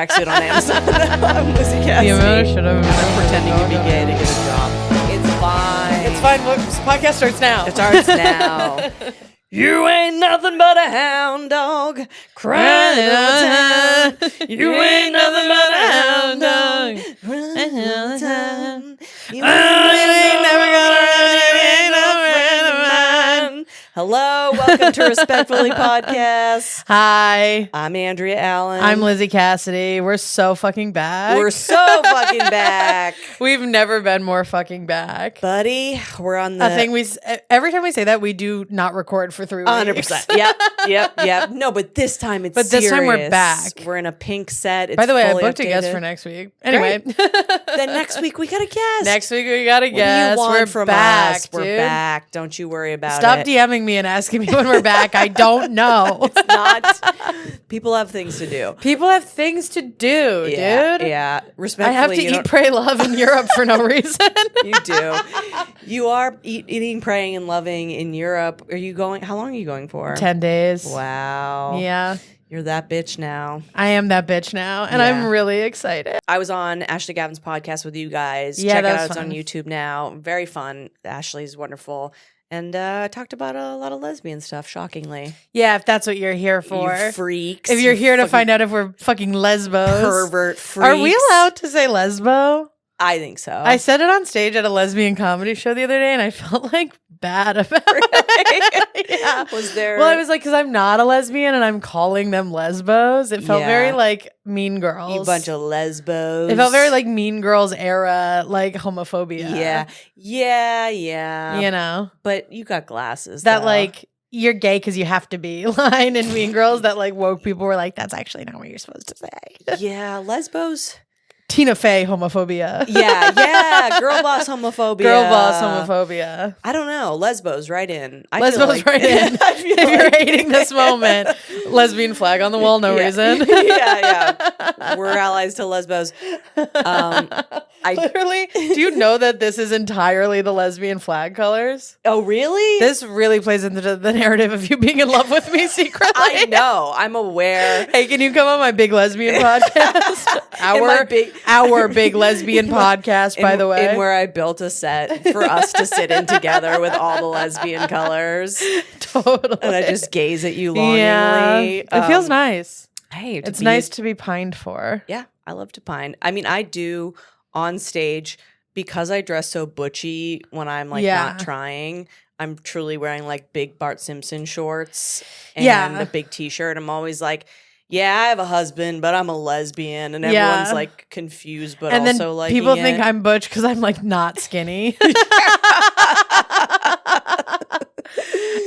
Tracksuit on Amazon. I'm Lizzie Cassidy. I'm pretending to be gay to get a job. It's fine. It's fine. Look, this podcast starts now. It starts now. You ain't nothing but a hound dog crying all the time. You ain't nothing but a hound dog crying all the time. You ain't never gonna run away, no friend of mine. Hello, welcome to Respectfully Podcast. Hi. I'm Andrea Allen. I'm Lizzie Cassidy. We're so fucking back. We're so fucking back. We've never been more fucking back. Buddy, we're on the... I think every time we say that, we do not record for 3 weeks. 100%. Yep. No, but this time it's But this time we're back. We're in a pink set. It's By the way, I fully booked updated. a guest for next week. Anyway. Then next week we got a guest. Next week we got a guest. What do you want we're from back, us? dude. We're back. Don't you worry about Stop it. DMing me and asking me when we're back. I don't know. It's not. People have things to do. People have things to do, dude. Yeah. I Respectfully, have to eat, pray, love in Europe for no reason. You do. You are eating, praying, and loving in Europe. Are you going? How long are you going for? 10 days. Wow. Yeah. You're that bitch now. I am that bitch now, and Yeah. I'm really excited. I was on Ashley Gavin's podcast with you guys. Yeah, Check that it was out. It's fun. on YouTube now. Very fun. Ashley's wonderful. And I talked about a lot of lesbian stuff, shockingly. Yeah, if that's what you're here for. You freaks. If you're you here to fucking find out if we're fucking lesbos. pervert freaks. Are we allowed to say lesbo? I think so. I said it on stage at a lesbian comedy show the other day, and I felt like bad about it. Yeah. Was there... Well, I was like, because I'm not a lesbian and I'm calling them lesbos. It felt Yeah. very like Mean Girls. You bunch of lesbos. It felt very like Mean Girls era, like homophobia. Yeah. You know? But you got glasses. That though. like, you're gay because you have to be line in Mean Girls that like woke people were like, that's actually not what you're supposed to say. Yeah, lesbos. Tina Fey homophobia. Yeah. Girl boss homophobia. Girl boss homophobia. I don't know. Lesbos, right in. I feel Lesbos like- right in. I feel If you're like- hating this moment, lesbian flag on the wall, no reason. yeah. We're allies to lesbos. Literally, do you know that this is entirely the lesbian flag colors? Oh, really? This really plays into the narrative of you being in love with me secretly. I know. I'm aware. Hey, can you come on my big lesbian podcast? Our big lesbian podcast, by the way. In where I built a set for us to sit in together with all the lesbian colors. Totally. And I just gaze at you longingly. Yeah. It feels nice. Hey, It's nice to be pined for. Yeah, I love to pine. I mean, I do on stage because I dress so butchy when I'm like not trying. I'm truly wearing like big Bart Simpson shorts and a big t-shirt. I'm always like, yeah, I have a husband, but I'm a lesbian. And everyone's like confused, but and also then like people think I'm butch because I'm like not skinny.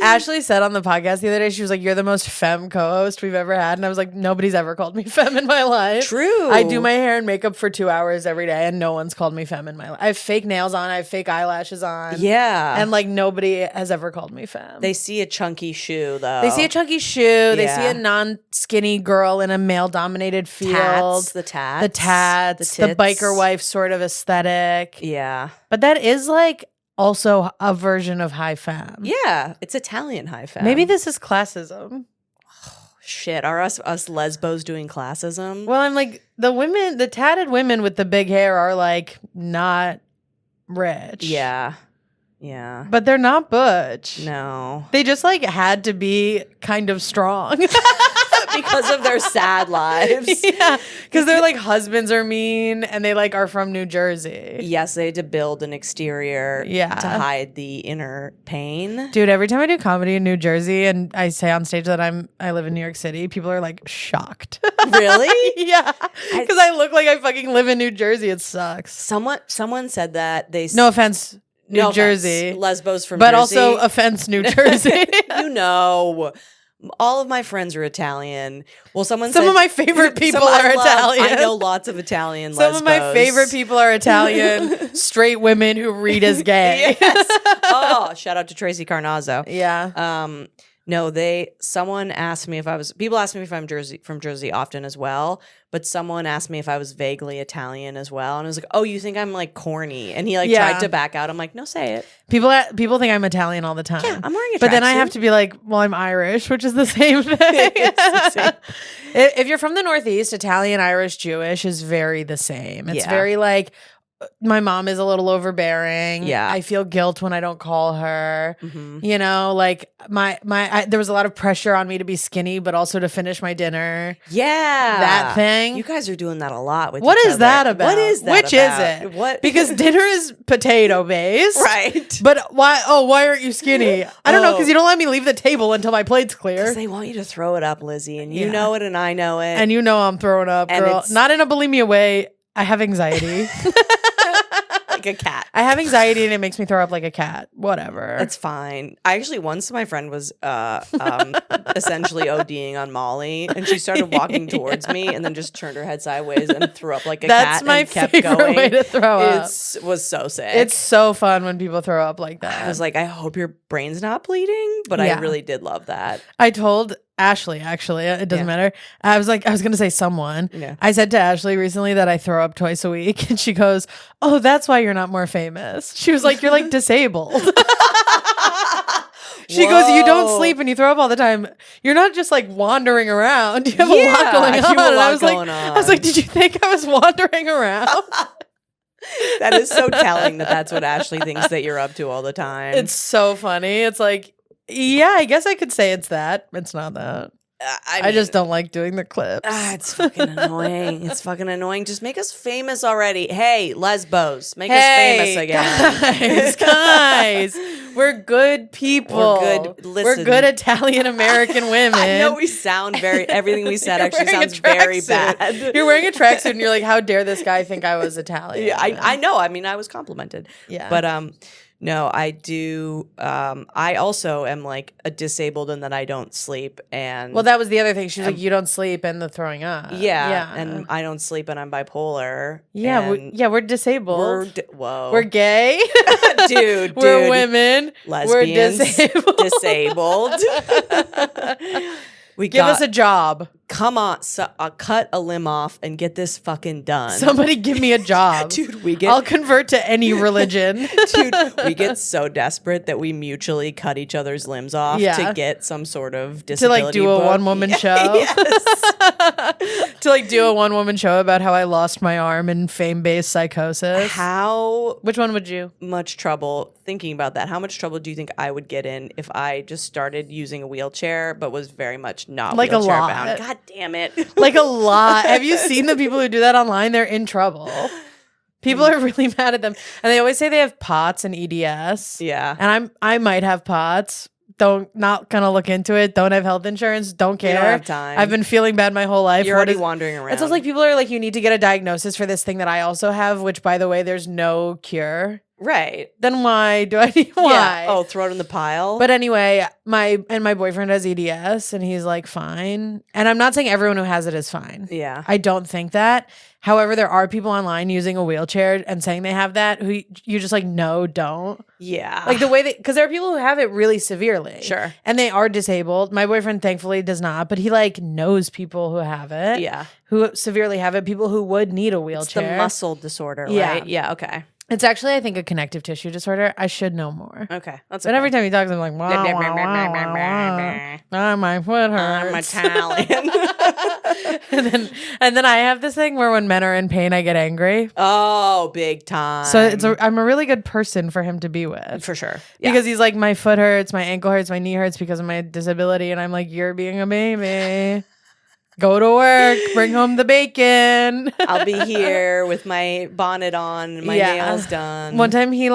Ashley said on the podcast the other day, she was like, you're the most femme co-host we've ever had. And I was like, nobody's ever called me femme in my life. True. I do my hair and makeup for 2 hours every day and no one's called me femme in my life. I have fake nails on. I have fake eyelashes on. Yeah. And like nobody has ever called me femme. They see a chunky shoe though. They see a chunky shoe. They see Yeah. a non-skinny girl in a male-dominated field. the tats. The tats. The tits. biker wife sort of aesthetic. Yeah. But that is like also a version of high femme. Yeah. It's Italian high femme. Maybe this is classism. Shit. Are us lesbos doing classism? Well, I'm like, the tatted women with the big hair are like not rich. Yeah. But they're not butch. No. They just like had to be kind of strong. Because of their sad lives. Yeah. Because their like husbands are mean and they like are from New Jersey. Yes, they had to build an exterior Yeah. to hide the inner pain. Dude, every time I do comedy in New Jersey and I say on stage that I live in New York City, people are like shocked. Really? Yeah. Because I look like I fucking live in New Jersey. It sucks. Someone said that they No offense, New no offense, Jersey. lesbos from But Jersey. also offense, New Jersey. You know, all of my friends are Italian. Well, some of my favorite people are Italian. I know lots of Italian Some lesbos. of my favorite people are Italian, straight women who read as gay. Yes. Oh, shout out to Tracy Carnazzo. Yeah. No, someone asked me if I was, people ask me if I'm from Jersey often as well, but someone asked me if I was vaguely Italian as well. And I was like, oh, you think I'm like corny? And he like Yeah. tried to back out. I'm like, no, say it. People think I'm Italian all the time. Yeah, I'm wearing a But then I tracksuit. have to be like, well, I'm Irish, which is the same thing. It's the same. If you're from the Northeast, Italian, Irish, Jewish is very the same. It's Yeah. very like, my mom is a little overbearing. Yeah. I feel guilt when I don't call her. Mhm. You know, like there was a lot of pressure on me to be skinny, but also to finish my dinner. Yeah. That thing. You guys are doing that a lot with What each is other. that about? What is that Which about? is it? What? Because dinner is potato based. Right. But why aren't you skinny? I don't know, Oh. because you don't let me leave the table until my plate's clear. Because they want you to throw it up, Lizzie, and you Yeah. know it and I know it. And you know I'm throwing up, And girl. it's- Not in a bulimia way. I have anxiety. like a cat. I have anxiety and it makes me throw up like a cat. Whatever. That's fine. I actually once my friend was essentially ODing on Molly, and she started walking towards me, and then just turned her head sideways and threw up like a That's cat. my and kept favorite going. way to throw up. It was so sick. It's so fun when people throw up like that. I was like, I hope your brain's not bleeding, but Yeah. I really did love that. I told Ashley, actually, it doesn't Yeah. matter. I was going to say someone. Yeah. I said to Ashley recently that I throw up twice a week, and she goes, "Oh, that's why you're not more famous." She was like, "You're like disabled." She goes, "You don't Whoa. sleep and you throw up all the time. You're not just like wandering around. You have a lot Yeah, going you on." have a And lot I was going like, on. "Did you think I was wandering around?" That is so telling that that's what Ashley thinks that you're up to all the time. It's so funny. It's like, yeah, I guess I could say it's that. It's not that. I just don't like doing the clips. It's fucking annoying. It's fucking annoying. Just make us famous already. Hey, Lesbos, make us famous again. guys, we're good people. We're good- We're listen. good Italian American women. I know we sound everything we said You're actually wearing a sounds very tracksuit. bad. You're wearing a tracksuit and you're like, how dare this guy think I was Italian? Yeah, I know. I mean, I was complimented. Yeah. But no, I do. I also am like a disabled in that I don't sleep, and Well, that was the other thing. She was like, you don't sleep and the throwing up. yeah, and I don't sleep, and I'm bipolar. yeah, and we're disabled. whoa, We're gay. dude, We're women. lesbians, We're disabled. We Give got, us a job. come on, cut a limb off and get this fucking done. Somebody give me a job. Dude, we get I'll convert to any religion. Dude, we get so desperate that we mutually cut each other's limbs off Yeah. to get some sort of to disability like do a book. one-woman show. Yes. To like do a one-woman show about how I lost my arm in fame-based psychosis. How Which one would you? much trouble thinking about that? How much trouble do you think I would get in if I just started using a wheelchair but was very much not Like a wheelchair lot. bound? God damn it. Like a lot. Have you seen the people who do that online? They're in trouble. People are really mad at them. And they always say they have POTS and EDS. Yeah. And I might have POTS. Not gonna look into it. Don't have health insurance. Don't We care. don't have time. I've been feeling bad my whole life. You're What already is- wandering around. It's also like people are like, you need to get a diagnosis for this thing that I also have, which by the way, there's no cure. right. Then why do I need why? Yeah. Oh, throw it in the pile. But anyway, my boyfriend has EDS and he's like fine. And I'm not saying everyone who has it is fine. yeah. I don't think that. However, there are people online using a wheelchair and saying they have that who you just like, no, don't. Yeah. Like the way that, because there are people who have it really severely. Sure. And they are disabled. My boyfriend thankfully does not, but he like knows people who have it. yeah. Who severely have it, people who would need a It's wheelchair. the muscle disorder, Yeah. right? Yeah. Okay. It's actually, I think, a connective tissue disorder. I should know more. Okay. That's But okay. every time he talks, I'm like, wow, wow, wow, wow, wow. My foot I'm hurts. Italian. and then I have this thing where when men are in pain, I get angry. Oh, big time. So I'm a really good person for him to be with. for sure. Yeah. Because he's like, my foot hurts, my ankle hurts, my knee hurts because of my disability. And I'm like, you're being a baby. Go to work, bring home the bacon. I'll be here with my bonnet on, and my Yeah. nails done. One time we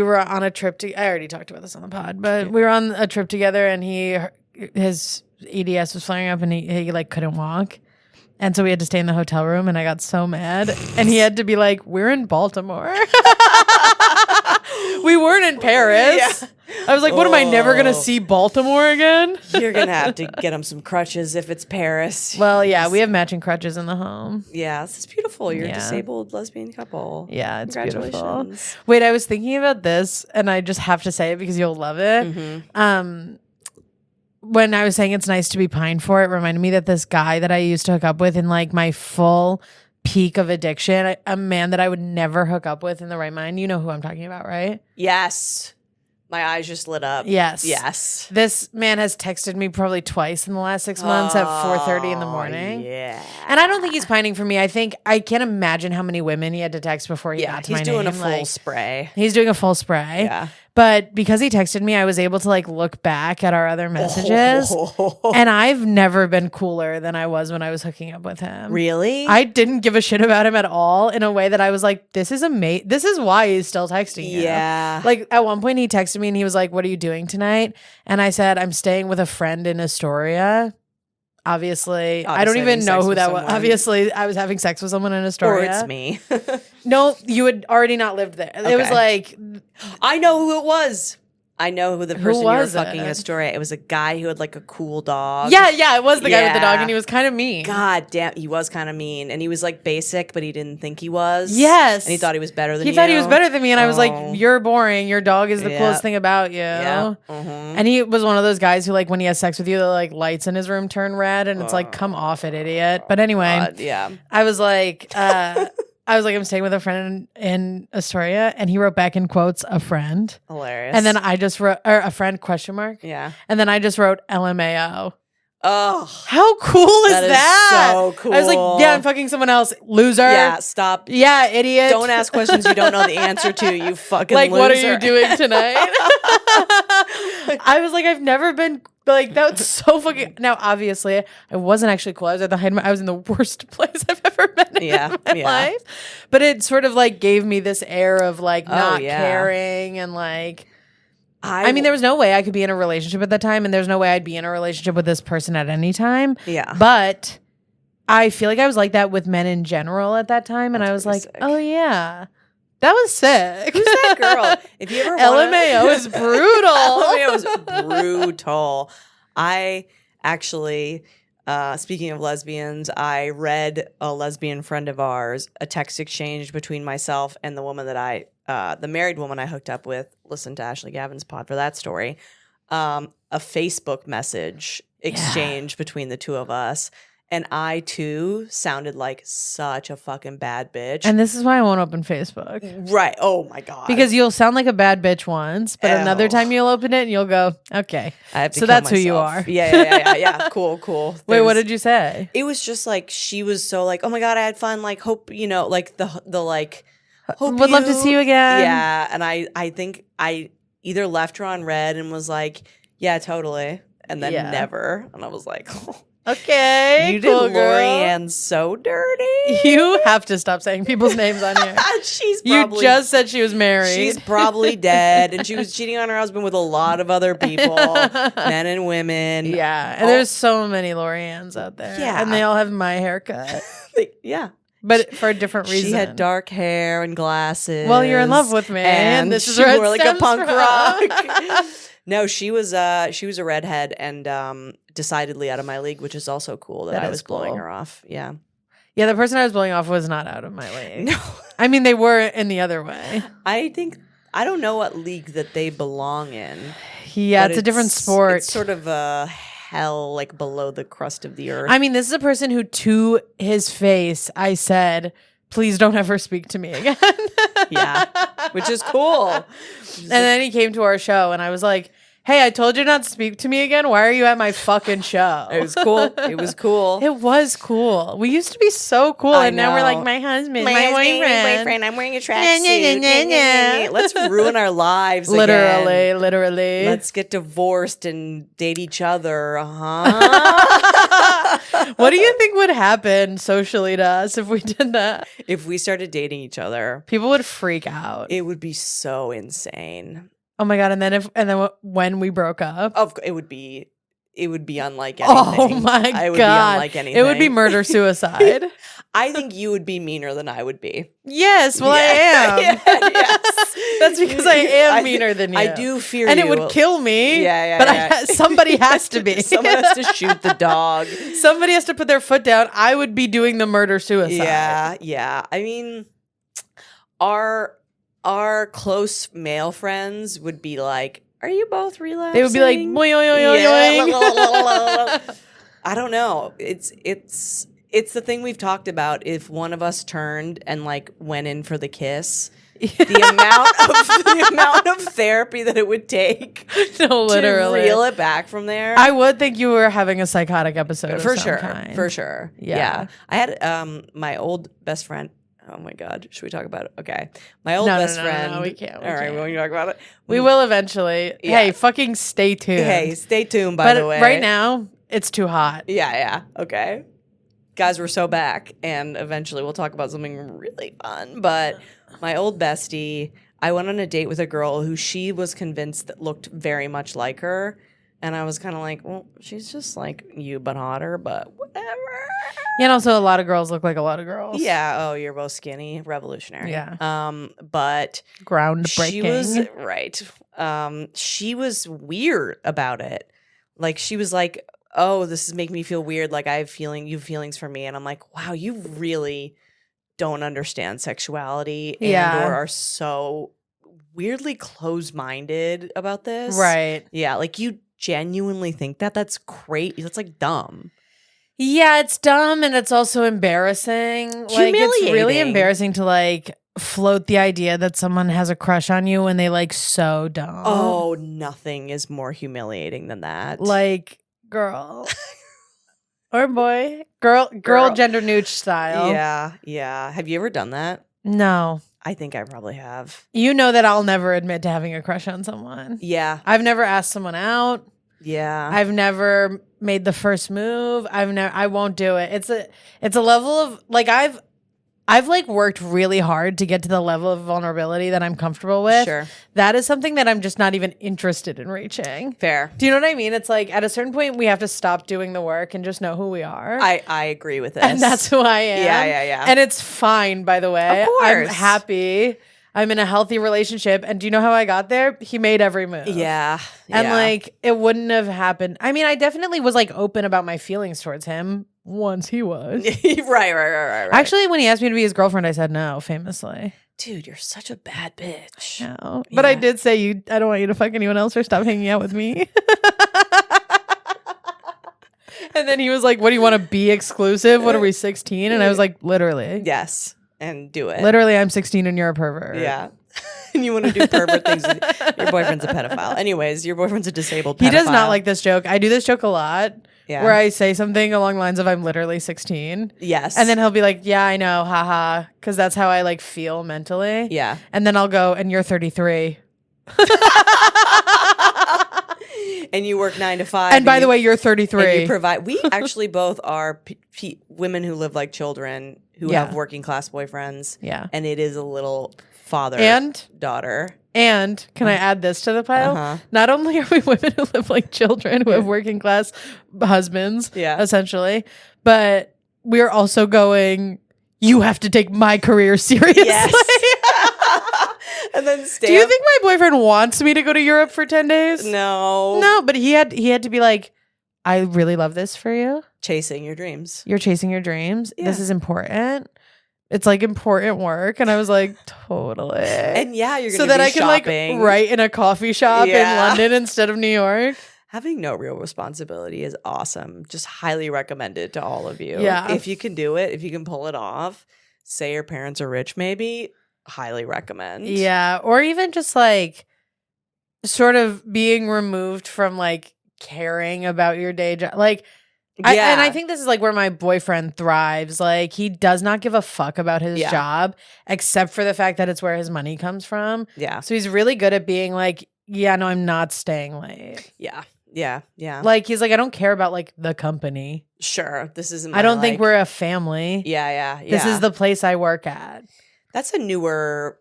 were on a trip I already talked about this on the pod, but we were on a trip together and his EDS was flaring up and he like couldn't walk. And so we had to stay in the hotel room and I got so mad. And he had to be like, we're in Baltimore. We weren't in Paris. Yeah. I was like, what am I never going to see Baltimore again? You're gonna have to get him some crutches if it's Paris. Well, yeah, we have matching crutches in the home. Yeah, this is beautiful. You're Yeah. a disabled lesbian couple. Yeah, it's beautiful. Congratulations. Wait, I was thinking about this and I just have to say it because you'll love it. Mm-hmm. when I was saying it's nice to be pined for, it reminded me that this guy that I used to hook up with in like my full peak of addiction, a man that I would never hook up with in the right mind. You know who I'm talking about, right? Yes. My eyes just lit up. Yes. This man has texted me probably twice in the last 6 months at 4:30 in the morning. Yeah. And I don't think he's pining for me. I think I can't imagine how many women he had to text before he got to my name. He's doing a full spray. He's doing a full spray. Yeah. But because he texted me, I was able to like look back at our other messages. And I've never been cooler than I was when I was hooking up with him. Really? I didn't give a shit about him at all in a way that I was like, this is amazing. This is why he's still texting you. Yeah. Like at one point he texted me and he was like, what are you doing tonight? And I said, I'm staying with a friend in Astoria. Obviously, I don't even know who that was. Obviously, I was having sex with someone in Astoria. Or it's me. No, you had already not lived there. Okay. It was like... I know who it was. I know who the person you were fucking in it? Astoria. It was a guy who had like a cool dog. Yeah, it was the guy with the dog, and he was kind of mean. God damn, he was kind of mean. And he was like basic, but he didn't think he was. Yes. And he thought he was better than you. He thought he was better than me, and I was like, you're boring. Your dog is the coolest thing about you. Yeah. And he was one of those guys who like when he has sex with you, the like lights in his room turn red, and it's like, come off it, idiot. But anyway, yeah. I was like, I'm staying with a friend in Astoria, and he wrote back in quotes, a friend. Hilarious. And then I just wrote, or a friend, question mark. Yeah. And then I just wrote LMAO. Oh. How cool is that? Is so cool. I was like, yeah, I'm fucking someone else. Loser. Yeah, stop. Yeah, idiot. Don't ask questions you don't know the answer to, you fucking like, loser. what are you doing tonight? I was like, I've never been... Like, that's so fucking... Now, obviously, I wasn't actually cool. I was at the height of I was in the worst place I've ever been in my life. But it sort of, like, gave me this air of, like, not caring and, like... I mean, there was no way I could be in a relationship at that time, and there's no way I'd be in a relationship with this person at any time. Yeah. But I feel like I was like that with men in general at that time, and I was like, oh, yeah. That was sick. Who's that girl? If you ever LMAO is brutal. LMAO is brutal. I actually, speaking of lesbians, I read a lesbian friend of ours, a text exchange between myself and the woman that the married woman I hooked up with. Listen to Ashley Gavin's pod for that story. A Facebook message exchange between the two of us. And I, too, sounded like such a fucking bad bitch. And this is why I won't open Facebook. Right. Oh, my God. Because you'll sound like a bad bitch once, but another time you'll open it and you'll go, okay. So that's who you are. Yeah. Cool. Wait, what did you say? It was just like, she was so like, oh, my God, I had fun. Like, hope, like the like, hope would love to see you again. Yeah. And I think I either left her on red and was like, yeah, totally. And then never. And I was like, oh. Okay, you did Lorianne so dirty. You have to stop saying people's names on here. You just said she was married. She's probably dead, and she was cheating on her husband with a lot of other people, men and women. Yeah, and there's so many Loriannes out there. Yeah, and they all have my haircut. Yeah. But for a different reason. She had dark hair and glasses. Well, you're in love with me, and this is where it wore like a punk from. rock. No, she was a redhead and decidedly out of my league, which is also cool that I was blowing her off. Yeah. Yeah, the person I was blowing off was not out of my league. No. I mean, they were in the other way. I don't know what league that they belong in. Yeah, it's a different sport. It's sort of a hell, like below the crust of the earth. I mean, this is a person who, to his face, I said, please don't ever speak to me again. Yeah, which is cool. And then he came to our show, and I was like, hey, I told you not to speak to me again. Why are you at my fucking show? It was cool. It was cool. It was cool. We used to be so cool, and now we're like, my husband, my boyfriend. I'm wearing a tracksuit. Let's ruin our lives literally, again. Literally. Let's get divorced and date each other. What do you think would happen socially to us if we did that? If we started dating each other, people would freak out. It would be so insane. Oh my God! And then when we broke up, it would be unlike anything. Oh my God! It would be unlike anything. It would be murder suicide. I think you would be meaner than I would be. Yes, well, I am. Yes. That's because I am meaner than you. I do fear and you. And it would kill me. But somebody has to be. Someone has to shoot the dog. Somebody has to put their foot down. I would be doing the murder suicide. Yeah. I mean, our close male friends would be like are you both relapsing? They would be like, boing, boing, boing, boing. I don't know. It's the thing we've talked about. If one of us turned and like went in for the kiss, the amount of therapy that it would take No, literally. to reel it back from there. I would think you were having a psychotic episode for of some sure. kind. For sure. Yeah. I had my old best friend. Oh my God. Should we talk about it? Okay. My old best friend. No, we can't. All right. We won't talk about it. We will eventually. Yeah. Hey, fucking stay tuned. Hey, stay tuned, by the way. Right now, it's too hot. Yeah. Okay. Guys, we're so back. And eventually we'll talk about something really fun. But my old bestie, I went on a date with a girl who she was convinced that looked very much like her. And I was kind of like, well, she's just like you, but hotter, but whatever. Yeah, and also a lot of girls look like a lot of girls. Yeah. Oh, you're both skinny. Revolutionary. Yeah. But groundbreaking. she was right. She was weird about it. Like she was like, oh, this is making me feel weird. Like I have you have feelings for me. And I'm like, wow, you really don't understand sexuality and or are so weirdly closed-minded about this. Right. Yeah. Like you genuinely think that? That's great. That's like dumb. Yeah, it's dumb and it's also embarrassing. Like it's really embarrassing to like float the idea that someone has a crush on you when they like so dumb. Oh, nothing is more humiliating than that. Like, girl. Or boy. Girl gender neutral style. Yeah. Have you ever done that? No. I think I probably have. You know that I'll never admit to having a crush on someone. Yeah. I've never asked someone out. Yeah. I've never made the first move. I won't do it. It's a level of like I've like worked really hard to get to the level of vulnerability that I'm comfortable with. Sure. That is something that I'm just not even interested in reaching. Fair. Do you know what I mean? It's like at a certain point we have to stop doing the work and just know who we are. I agree with this. And that's who I am. Yeah. And it's fine, by the way. Of course. I'm happy. I'm in a healthy relationship. And do you know how I got there? He made every move. Yeah. And like it wouldn't have happened. I mean, I definitely was like open about my feelings towards him once he was. Right. Actually, when he asked me to be his girlfriend, I said no, famously. Dude, you're such a bad bitch. No. But I did say I don't want you to fuck anyone else or stop hanging out with me. And then he was like, what do you want to be exclusive? What are we, 16? And I was like, literally. Yes. And do it. Literally, I'm 16 and you're a pervert. Yeah. And you want to do pervert things. Your boyfriend's a pedophile. Anyways, your boyfriend's a disabled pedophile. He does not like this joke. I do this joke a lot. Yeah. Where I say something along the lines of I'm literally 16. Yes. And then he'll be like, yeah, I know, haha. Because that's how I like feel mentally. Yeah. And then I'll go, and you're 33. And you work 9 to 5. And by the way, you're 33. And you provide. We actually both are women who live like children who have working class boyfriends. Yeah. And it is a little father and daughter. And can I add this to the pile? Not only are we women who live like children who have working class husbands, essentially, but we're also going, you have to take my career seriously. Yes. And then do you think my boyfriend wants me to go to Europe for 10 days? No, but he had to be like, I really love this for you. Chasing your dreams. You're chasing your dreams. Yeah. This is important. It's like important work. And I was like, totally. And you're going to so that I can shopping. like write in a coffee shop in London instead of New York. Having no real responsibility is awesome. Just highly recommended to all of you. Yeah. If you can do it, if you can pull it off, say your parents are rich, maybe. Highly recommend. Yeah. Or even just like sort of being removed from like caring about your day job. Like, and I think this is like where my boyfriend thrives. Like he does not give a fuck about his job except for the fact that it's where his money comes from. Yeah. So he's really good at being like, yeah, no, I'm not staying late. Yeah. Like he's like, I don't care about like the company. Sure. This isn't I don't think we're a family. Yeah. This is the place I work at. That's a newer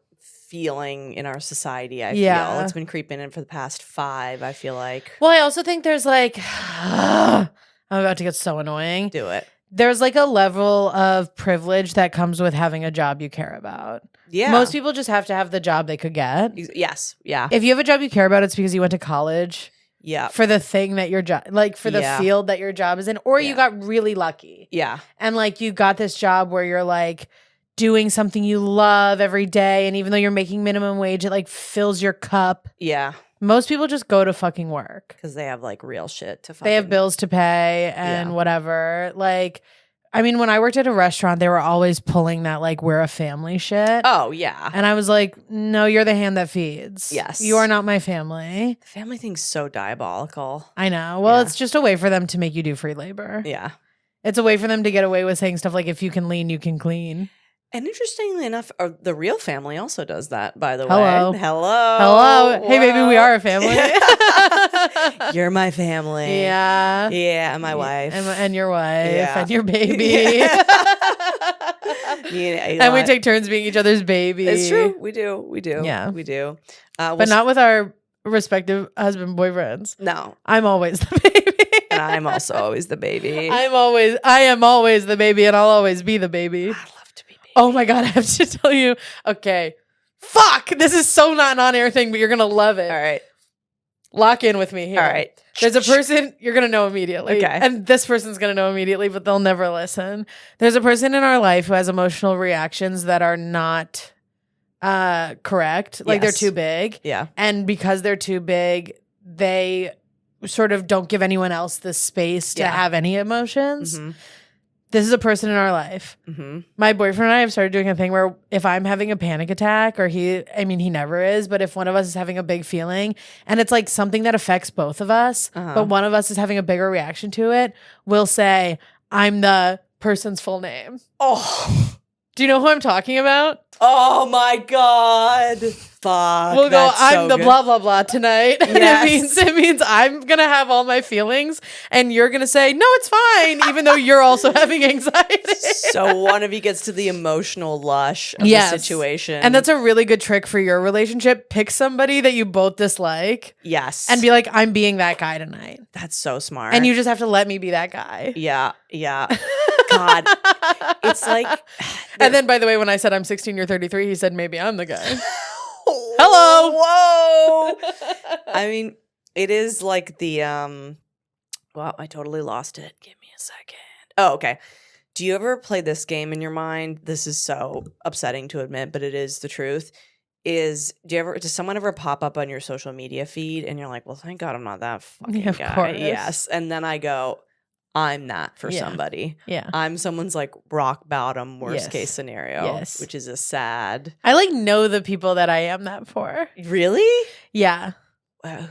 feeling in our society, I feel. It's been creeping in for the past 5, I feel like. Well, I also think there's like, I'm about to get so annoying. Do it. There's like a level of privilege that comes with having a job you care about. Yeah. Most people just have to have the job they could get. Yes. Yeah. If you have a job you care about, it's because you went to college. Yeah. For the thing that your job, like for the field that your job is in, or you got really lucky. Yeah. And like you got this job where you're like doing something you love every day. And even though you're making minimum wage, it like fills your cup. Yeah. Most people just go to fucking work. Because they have like real shit to fucking. They have bills to pay and whatever. Like, I mean, when I worked at a restaurant, they were always pulling that like we're a family shit. Oh, yeah. And I was like, no, you're the hand that feeds. Yes. You are not my family. The family thing's so diabolical. I know. Well, it's just a way for them to make you do free labor. Yeah. It's a way for them to get away with saying stuff like, if you can lean, you can clean. And interestingly enough, the real family also does that, by the Hello. way. Hello. Hello. Hey, baby, we are a family. You're my family. Yeah. Yeah, and my wife. And your wife. Yeah. And your baby. Yeah. And we take turns being each other's baby. It's true. We do. Yeah. We do. But not with our respective husband boyfriends. No. I'm always the baby. And I'm also always the baby. I am always the baby, and I'll always be the baby. I love to be baby. Oh my God, I have to tell you. Okay. Fuck. This is so not an on-air thing, but you're going to love it. All right. Lock in with me here. All right. There's a person you're going to know immediately. Okay. And this person's going to know immediately, but they'll never listen. There's a person in our life who has emotional reactions that are not correct. Like they're too big. Yeah. And because they're too big, they sort of don't give anyone else the space to have any emotions. Mm-hmm. This is a person in our life. Mm-hmm. My boyfriend and I have started doing a thing where if I'm having a panic attack, or he never is, but if one of us is having a big feeling and it's like something that affects both of us, but one of us is having a bigger reaction to it, we'll say, I'm the person's full name. Oh. Do you know who I'm talking about? Oh my God. Fuck. We'll go, that's I'm so the good. blah, blah, blah tonight. And Yes. it means I'm going to have all my feelings and you're going to say, no, it's fine, even though you're also having anxiety. So one of you gets to the emotional lush of the situation. And that's a really good trick for your relationship. Pick somebody that you both dislike. Yes. And be like, I'm being that guy tonight. That's so smart. And you just have to let me be that guy. Yeah. Yeah. God. It's like. And then, by the way, when I said I'm 16, you're 33, he said, maybe I'm the guy. Hello. Whoa. I mean, it is like the well, I totally lost it. Give me a second. Oh, okay. Do you ever play this game in your mind? This is so upsetting to admit, but it is the truth. Does someone ever pop up on your social media feed and you're like, well, thank God I'm not that fucking Of guy. course. Yes. And then I go, I'm that for somebody. Yeah. I'm someone's like rock bottom worst case scenario. Yes. Which is a sad. I like know the people that I am that for. Really? Yeah.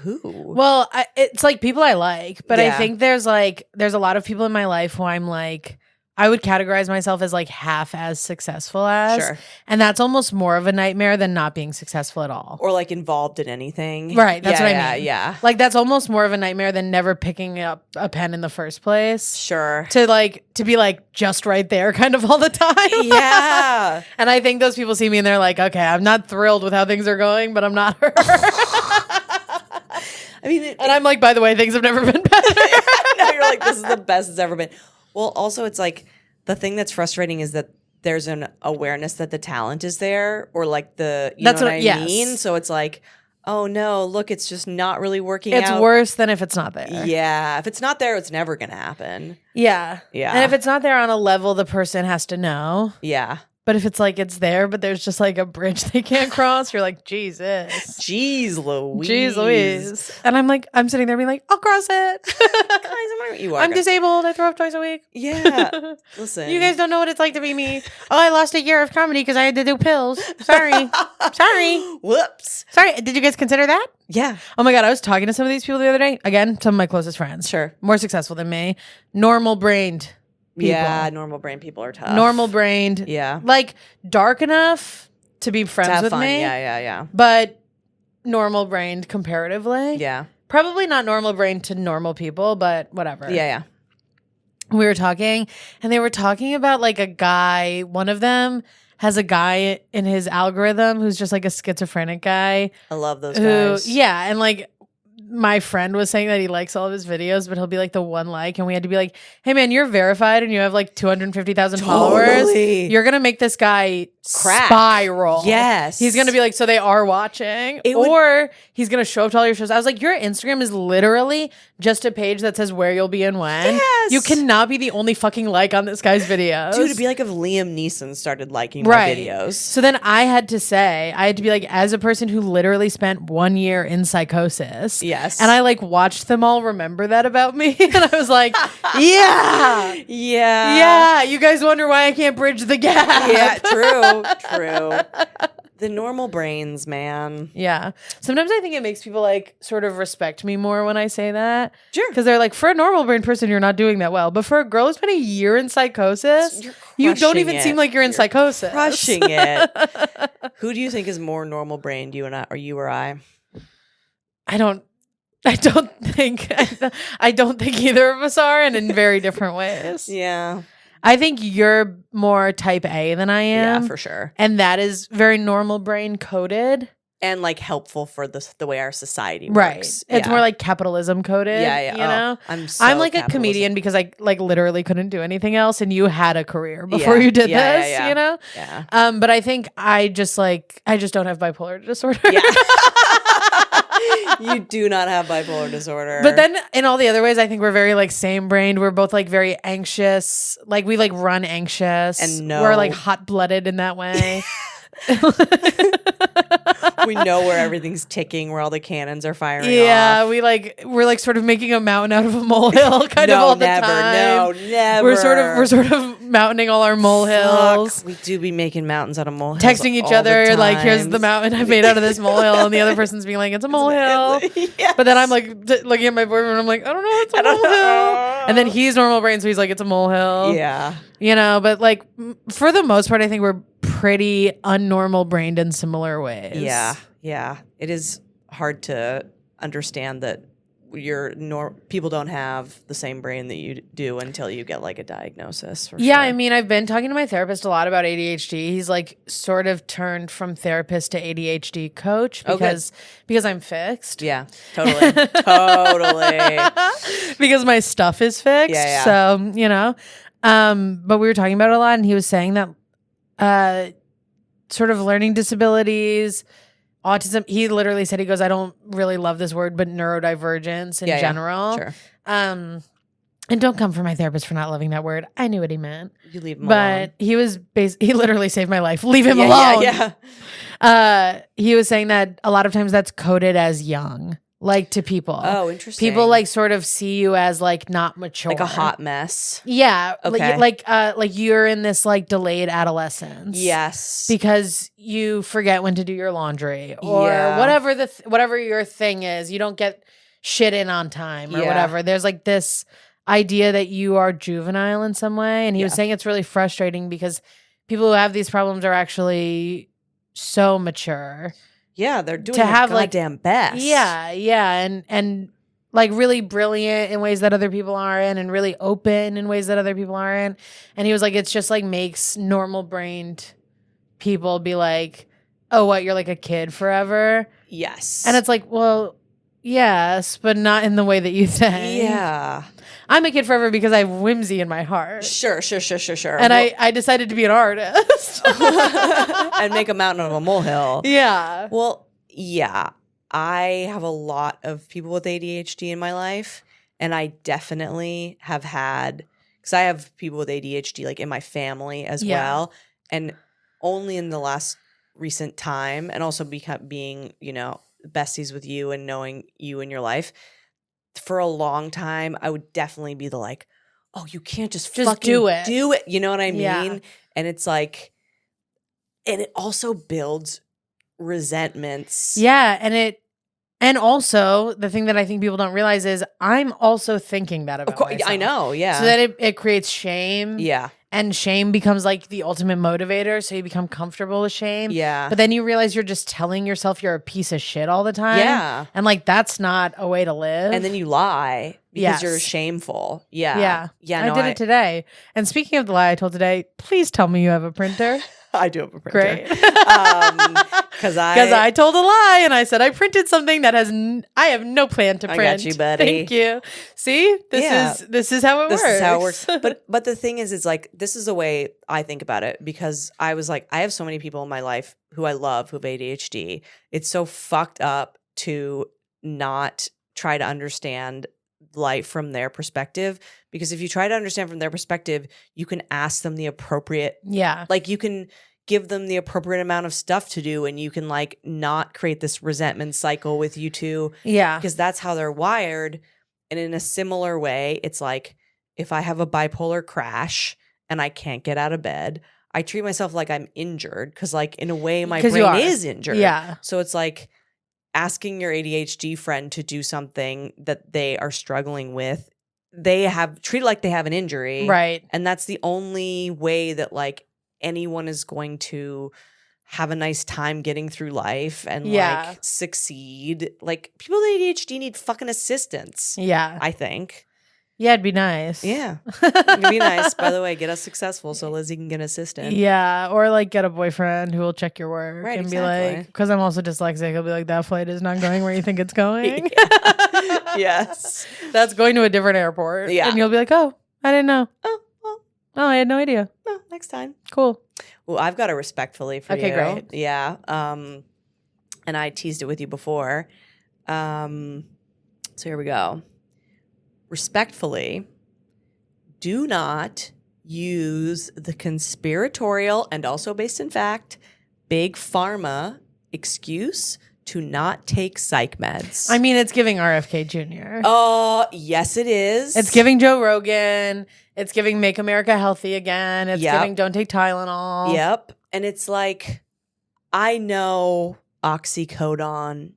Who? Well, it's like people I like, but I Yeah. think there's a lot of people in my life who I'm like, I would categorize myself as like half as successful as. Sure. And that's almost more of a nightmare than not being successful at all. Or like involved in anything. Right. That's what I mean. Yeah. Like that's almost more of a nightmare than never picking up a pen in the first place. Sure. To be like just right there kind of all the time. Yeah. And I think those people see me and they're like, okay, I'm not thrilled with how things are going, but I'm not her. I mean, and I'm like, by the way, things have never been better. now you're like, this is the best it's ever been. Well, also, it's like the thing that's frustrating is that there's an awareness that the talent is there, or like you know what I mean? So it's like, oh no, look, it's just not really working out. It's worse than if it's not there. Yeah. If it's not there, it's never going to happen. Yeah. Yeah. And if it's not there on a level the person has to know. Yeah. But if it's like it's there, but there's just like a bridge they can't cross, you're like, Jesus. Jeez Louise. Jeez Louise. And I'm sitting there being like, I'll cross it. Guys, you are. I'm disabled. I throw up twice a week. Yeah. Listen. You guys don't know what it's like to be me. Oh, I lost a year of comedy because I had to do pills. Sorry. Sorry. Whoops. Sorry. Did you guys consider that? Yeah. Oh my God. I was talking to some of these people the other day. Again, some of my closest friends. Sure. More successful than me. Normal brained people. Yeah. Normal brain people are tough. Normal brained. Yeah. Like dark enough to be friends with fun. me. Yeah. But normal brained comparatively. Yeah. Probably not normal brained to normal people, but whatever. Yeah. We were talking and they were talking about like a guy. One of them has a guy in his algorithm who's just like a schizophrenic guy. I love those guys. Yeah. And like my friend was saying that he likes all of his videos, but he'll be like the one like, and we had to be like, hey man, you're verified and you have like 250,000 followers. You're going to make this guy crack. spiral. Yes. He's going to be like, so they are watching. Or he's going to show up to all your shows. I was like, your Instagram is literally just a page that says where you'll be and when. Yes. You cannot be the only fucking like on this guy's videos. Dude, it'd be like if Liam Neeson started liking my videos. So then I had to be like, as a person who literally spent 1 year in psychosis. Yes. And I like watched them all remember that about me. And I was like, yeah. Yeah. You guys wonder why I can't bridge the gap. Yeah, true. The normal brains, man. Yeah. Sometimes I think it makes people like sort of respect me more when I say that. Sure. Because they're like, for a normal brain person, you're not doing that well. But for a girl who's been a year in psychosis, you don't even seem like you're in psychosis. Crushing it. Who do you think is more normal brained, you or I? I don't think either of us are, and in very different ways. Yeah. I think you're more type A than I am. Yeah, for sure. And that is very normal brain coded. And like helpful for the way our society works. Right. It's more like capitalism coded. Yeah. You know? I'm like a comedian because I like literally couldn't do anything else, and you had a career before you did this, you know? Yeah. But I think I just don't have bipolar disorder. Yeah. You do not have bipolar disorder. But then in all the other ways, I think we're very like same brained. We're both like very anxious. Like we like run anxious. And we're like hot blooded in that way. We know where everything's ticking, where all the cannons are firing off. Yeah, we're like sort of making a mountain out of a molehill kind of all the time. No, never. We're sort of mountaining all our molehills. We do be making mountains out of molehills. Texting each other like, here's the mountain I made out of this molehill, and the other person's being like, it's a molehill. Yes. But then I'm like looking at my boyfriend and I'm like, I don't know, it's a molehill. And then he's normal brain, so he's like, it's a molehill. Yeah. You know, but like for the most part, I think we're pretty unnormal brained in similar ways. Yeah. It is hard to understand that people don't have the same brain that you do until you get like a diagnosis. For sure. I mean, I've been talking to my therapist a lot about ADHD. He's like sort of turned from therapist to ADHD coach because I'm fixed. Yeah, totally. Totally. Because my stuff is fixed. Yeah. So, you know, but we were talking about it a lot, and he was saying that sort of learning disabilities, autism, he literally said, he goes, I don't really love this word, but neurodivergence in general. Sure. And don't come for my therapist for not loving that word. I knew what he meant. You leave him alone. But he literally saved my life. Leave him alone. Yeah. He was saying that a lot of times that's coded as young. Like to people. Oh, interesting. People like sort of see you as like not mature. Like a hot mess. Yeah. Okay. Like you're in this like delayed adolescence. Yes. Because you forget when to do your laundry or whatever your thing is. You don't get shit in on time or whatever. There's like this idea that you are juvenile in some way. And he was saying it's really frustrating because people who have these problems are actually so mature. Yeah, they're doing their goddamn best. Yeah, and like really brilliant in ways that other people aren't, and really open in ways that other people aren't. And he was like, it's just like makes normal brained people be like, oh, what, you're like a kid forever? Yes. And it's like, well, yes, but not in the way that you think. Yeah. I'm a kid forever because I have whimsy in my heart. Sure. And I decided to be an artist. And make a mountain of a molehill. Yeah. Well, yeah. I have a lot of people with ADHD in my life. And I definitely have had, because I have people with ADHD like in my family as well. And only in the last recent time, and also being, you know, besties with you and knowing you in your life, for a long time, I would definitely be the like, oh, you can't just fucking do it. You know what I mean? Yeah. And it's like, and it also builds resentments. Yeah. And also the thing that I think people don't realize is I'm also thinking that about myself. I know. Yeah. So that it creates shame. Yeah. And shame becomes like the ultimate motivator. So you become comfortable with shame. Yeah. But then you realize you're just telling yourself you're a piece of shit all the time. Yeah. And like, that's not a way to live. And then you lie because you're shameful. Yeah. Yeah. Yeah. I did it today. And speaking of the lie I told today, please tell me you have a printer. I do have a printer. Great. Because I told a lie and I said I printed something that I have no plan to print. I got you, buddy. Thank you. See, this is how it works. This is how it works. But the thing is like, this is the way I think about it, because I was like, I have so many people in my life who I love who have ADHD. It's so fucked up to not try to understand life from their perspective, because if you try to understand from their perspective, you can ask them the appropriate, like you can give them the appropriate amount of stuff to do, and you can like not create this resentment cycle with you two, because that's how they're wired. And in a similar way, it's like if I have a bipolar crash and I can't get out of bed, I treat myself like I'm injured, because like in a way my brain is injured. So it's like asking your ADHD friend to do something that they are struggling with, they have treated like they have an injury. Right. And that's the only way that like anyone is going to have a nice time getting through life and like succeed. Like people with ADHD need fucking assistance. Yeah. I think. Yeah, it'd be nice. Yeah. It'd be nice. By the way, get us successful so Lizzie can get an assistant. Yeah. Or like get a boyfriend who will check your work and be like, because I'm also dyslexic, he'll be like, that flight is not going where you think it's going. Yes. That's going to a different airport. Yeah. And you'll be like, oh, I didn't know. Oh, well. Oh, I had no idea. No, next time. Cool. Well, I've got a respectfully for you. Okay, great. Yeah. And I teased it with you before. So here we go. Respectfully, do not use the conspiratorial and also based in fact, big pharma excuse to not take psych meds. I mean, it's giving RFK Jr. Oh, yes, it is. It's giving Joe Rogan. It's giving Make America Healthy Again. It's giving Don't Take Tylenol. Yep. And it's like, I know oxycodone,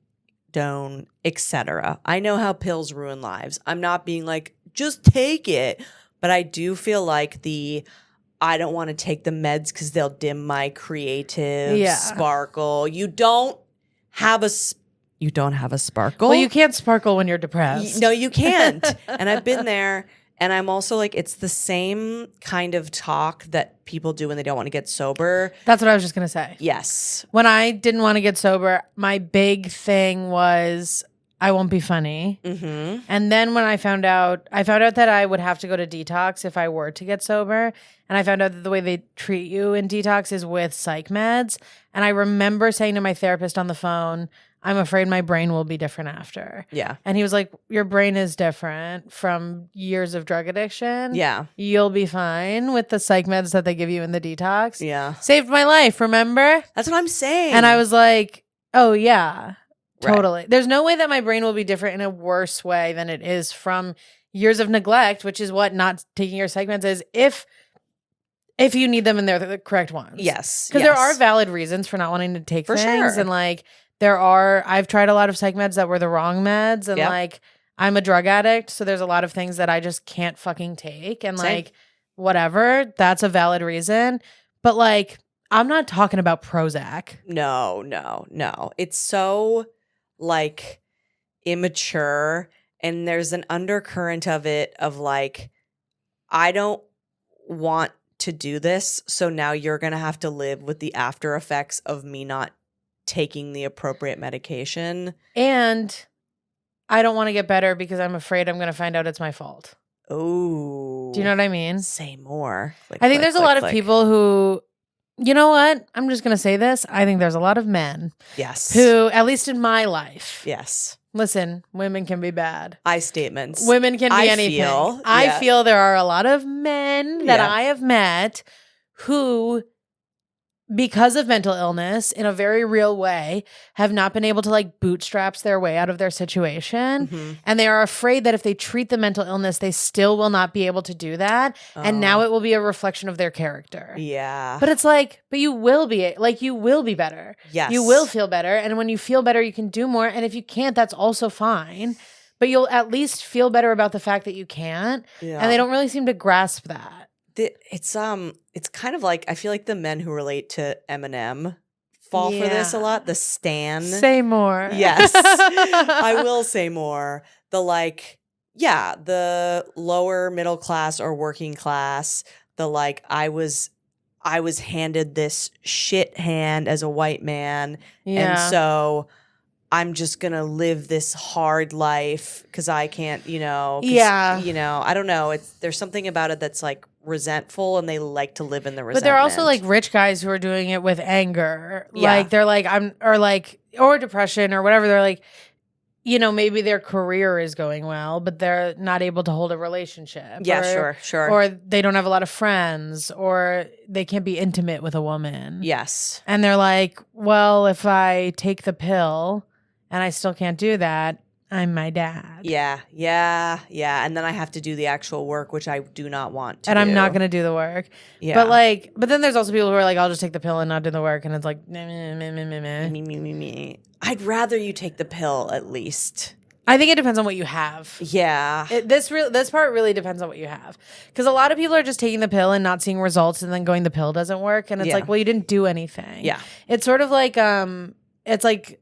Done, etc. I know how pills ruin lives. I'm not being like, just take it. But I do feel like I don't want to take the meds because they'll dim my creative sparkle. You don't have a sparkle. Well, you can't sparkle when you're depressed. No, you can't. And I've been there. And I'm also like, it's the same kind of talk that people do when they don't want to get sober. That's what I was just going to say. Yes. When I didn't want to get sober, my big thing was I won't be funny. Mm-hmm. And then when I found out that I would have to go to detox if I were to get sober. And I found out that the way they treat you in detox is with psych meds. And I remember saying to my therapist on the phone, I'm afraid my brain will be different after. Yeah. And he was like, your brain is different from years of drug addiction. Yeah. You'll be fine with the psych meds that they give you in the detox. Yeah. Saved my life, remember? That's what I'm saying. And I was like, oh, yeah, totally. Right. There's no way that my brain will be different in a worse way than it is from years of neglect, which is what not taking your psych meds is if you need them and they're the correct ones. Yes. Because there are valid reasons for not wanting to take things. Sure. And like, I've tried a lot of psych meds that were the wrong meds, and like I'm a drug addict, so there's a lot of things that I just can't fucking take, and like whatever, that's a valid reason. But like, I'm not talking about Prozac. No. It's so like immature, and there's an undercurrent of it of like, I don't want to do this, so now you're gonna have to live with the after effects of me not taking the appropriate medication. And I don't want to get better because I'm afraid I'm going to find out it's my fault. Oh. Do you know what I mean? Say more. I think there's a lot of people who, you know what? I'm just going to say this. I think there's a lot of men. Yes. Who, at least in my life. Yes. Listen, women can be bad. I statements. Women can be anything. I feel there are a lot of men that I have met who, because of mental illness in a very real way, have not been able to like bootstraps their way out of their situation. Mm-hmm. And they are afraid that if they treat the mental illness, they still will not be able to do that. Oh. And now it will be a reflection of their character. Yeah. But it's like, but you will be better. Yes. You will feel better. And when you feel better, you can do more. And if you can't, that's also fine. But you'll at least feel better about the fact that you can't. Yeah. And they don't really seem to grasp that. It's kind of like, I feel like the men who relate to Eminem fall for this a lot. The stan. Say more. Yes. I will say more. The lower middle class or working class, I was I was handed this shit hand as a white man. Yeah. And so I'm just going to live this hard life because I can't, I don't know. There's something about it that's like resentful and they like to live in the resentment. But there are also like rich guys who are doing it with anger. Yeah. Like they're like, or depression or whatever. They're like, maybe their career is going well, but they're not able to hold a relationship. Yeah, sure. Or they don't have a lot of friends, or they can't be intimate with a woman. Yes. And they're like, well, if I take the pill and I still can't do that, I'm my dad. Yeah. And then I have to do the actual work, which I do not want to And do. I'm not going to do the work. Yeah. But then there's also people who are like, I'll just take the pill and not do the work. And it's like, meh. Me. I'd rather you take the pill at least. I think it depends on what you have. Yeah. This part really depends on what you have. Because a lot of people are just taking the pill and not seeing results and then going, the pill doesn't work. And it's like, well, you didn't do anything. Yeah. It's sort of like, it's like,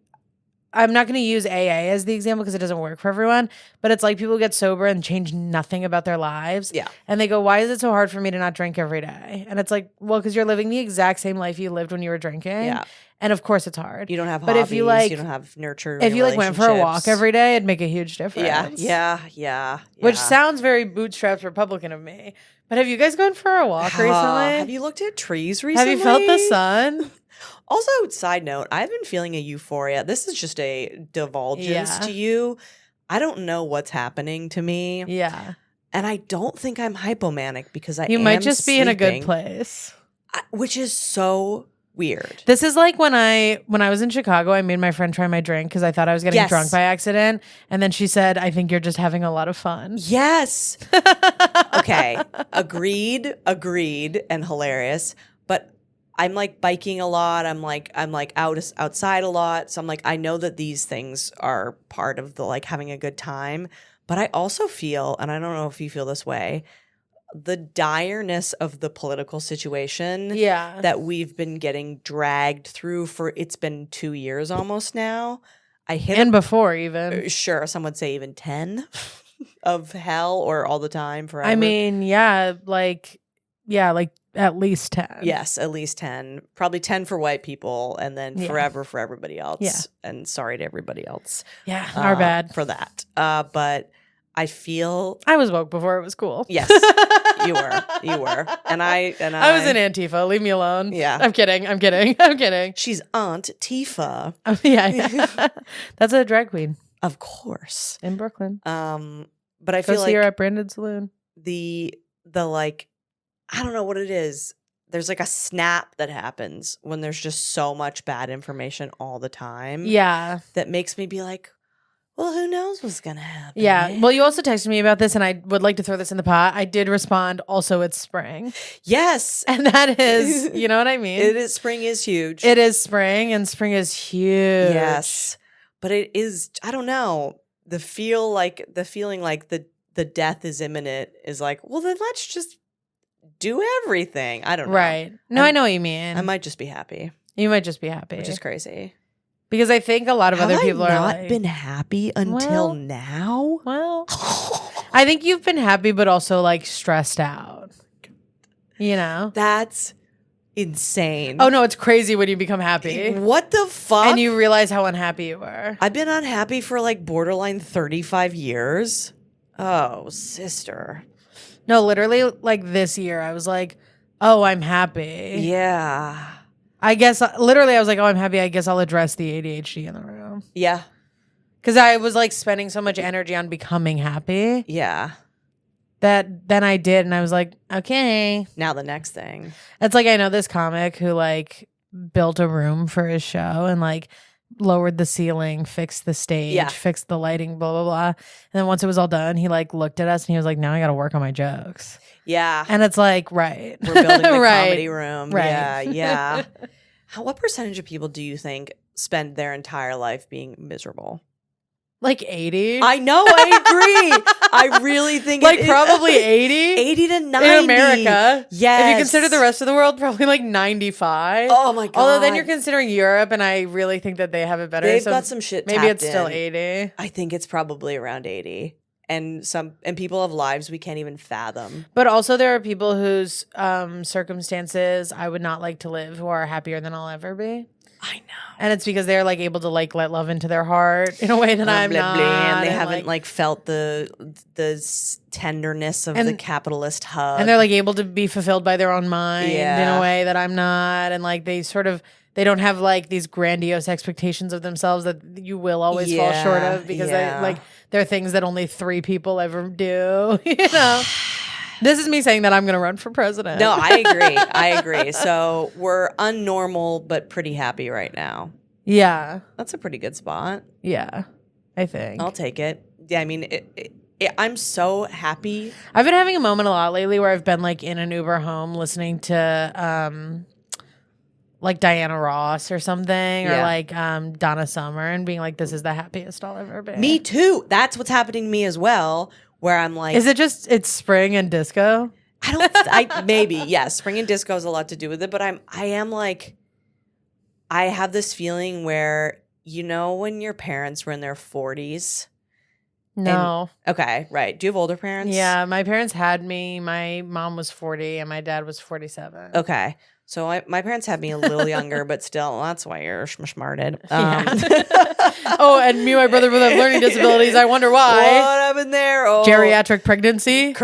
I'm not going to use AA as the example because it doesn't work for everyone, but it's like people get sober and change nothing about their lives. Yeah. And they go, why is it so hard for me to not drink every day? And it's like, well, because you're living the exact same life you lived when you were drinking. Yeah. And of course it's hard. You don't have but hobbies. If you like, you don't have nurture. If you like went for a walk every day, it'd make a huge difference. Yeah. Which sounds very bootstrapped Republican of me. But have you guys gone for a walk recently? Have you looked at trees recently? Have you felt the sun? Also, side note, I've been feeling a euphoria. This is just a divulgence to you. I don't know what's happening to me. Yeah. And I don't think I'm hypomanic because You might just be in a good place. Which is so weird. This is like when I was in Chicago, I made my friend try my drink because I thought I was getting drunk by accident. And then she said, I think you're just having a lot of fun. Yes. Okay. Agreed, and hilarious. But I'm like biking a lot. I'm like outside a lot. So I'm like, I know that these things are part of the like having a good time. But I also feel, and I don't know if you feel this way, the direness of the political situation that we've been getting dragged through for, it's been 2 years almost now. Before even. Sure, some would say even 10 of hell or all the time forever. I mean, like at least 10. Yes, at least 10. Probably 10 for white people and then forever for everybody else. Yeah. And sorry to everybody else. Yeah, our bad. For that. But I feel I was woke before it was cool. Yes, you were. And I was in Antifa. Leave me alone. Yeah. I'm kidding. She's Aunt Tifa. Yeah. That's a drag queen. Of course. In Brooklyn. But I Go feel see her like at Brandon Saloon. the like, I don't know what it is. There's like a snap that happens when there's just so much bad information all the time. Yeah. That makes me be like, well, who knows what's going to happen? Yeah. Well, you also texted me about this, and I would like to throw this in the pot. I did respond, also, it's spring. Yes. And that is, you know what I mean? Spring is huge. It is spring, and spring is huge. Yes. But it is, I don't know, the feeling like the death is imminent is like, well, then let's just do everything. I don't know. Right. No, I know what you mean. I might just be happy. You might just be happy. Which is crazy. Because I think a lot of other people are not like, been happy until now? Well, I think you've been happy, but also like stressed out. You know? That's insane. Oh, no, it's crazy when you become happy. What the fuck? And you realize how unhappy you were. I've been unhappy for like borderline 35 years. Oh, sister. No, literally, like this year, I was like, oh, I'm happy. Yeah. I guess, literally, I was like, oh, I'm happy. I guess I'll address the ADHD in the room. Yeah. Because I was like spending so much energy on becoming happy. Yeah. That then I did, and I was like, okay. Now the next thing. It's like, I know this comic who like built a room for his show and like lowered the ceiling, fixed the stage, fixed the lighting, blah, blah, blah. And then once it was all done, he like looked at us and he was like, now I got to work on my jokes. Yeah. And it's like, right. We're building the comedy room. Right. Yeah. What percentage of people do you think spend their entire life being miserable? Like 80? I know, I agree. I really think like probably 80? 80 to 90. In America. Yes. If you consider the rest of the world, probably like 95. Oh my God. Although then you're considering Europe, and I really think that they have it better. They've got some shit maybe it's in. still 80. I think it's probably around 80. and people have lives we can't even fathom. But also there are people whose circumstances I would not like to live who are happier than I'll ever be. I know. And it's because they're like able to like let love into their heart in a way that I'm not. And they haven't like felt the tenderness of the capitalist hug. And they're like able to be fulfilled by their own mind in a way that I'm not. And like they don't have like these grandiose expectations of themselves that you will always fall short of because they're things that only 3 people ever do. You know? This is me saying that I'm going to run for president. No, I agree. So we're unnormal, but pretty happy right now. Yeah. That's a pretty good spot. Yeah, I think. I'll take it. Yeah, I mean, I'm so happy. I've been having a moment a lot lately where I've been like in an Uber home listening to like Diana Ross or something or like Donna Summer and being like, this is the happiest I'll ever be. Me too. That's what's happening to me as well. Where I'm like, is it just it's spring and disco? Maybe yes. Spring and disco has a lot to do with it, but I am like, I have this feeling where when your parents were in their 40s. No. Okay, right. Do you have older parents? Yeah, my parents had me. My mom was 40 and my dad was 47. Okay. So my parents had me a little younger, but still, that's why you're smarted. Oh, and me and my brother both have learning disabilities. I wonder why. What happened there? Oh, geriatric pregnancy.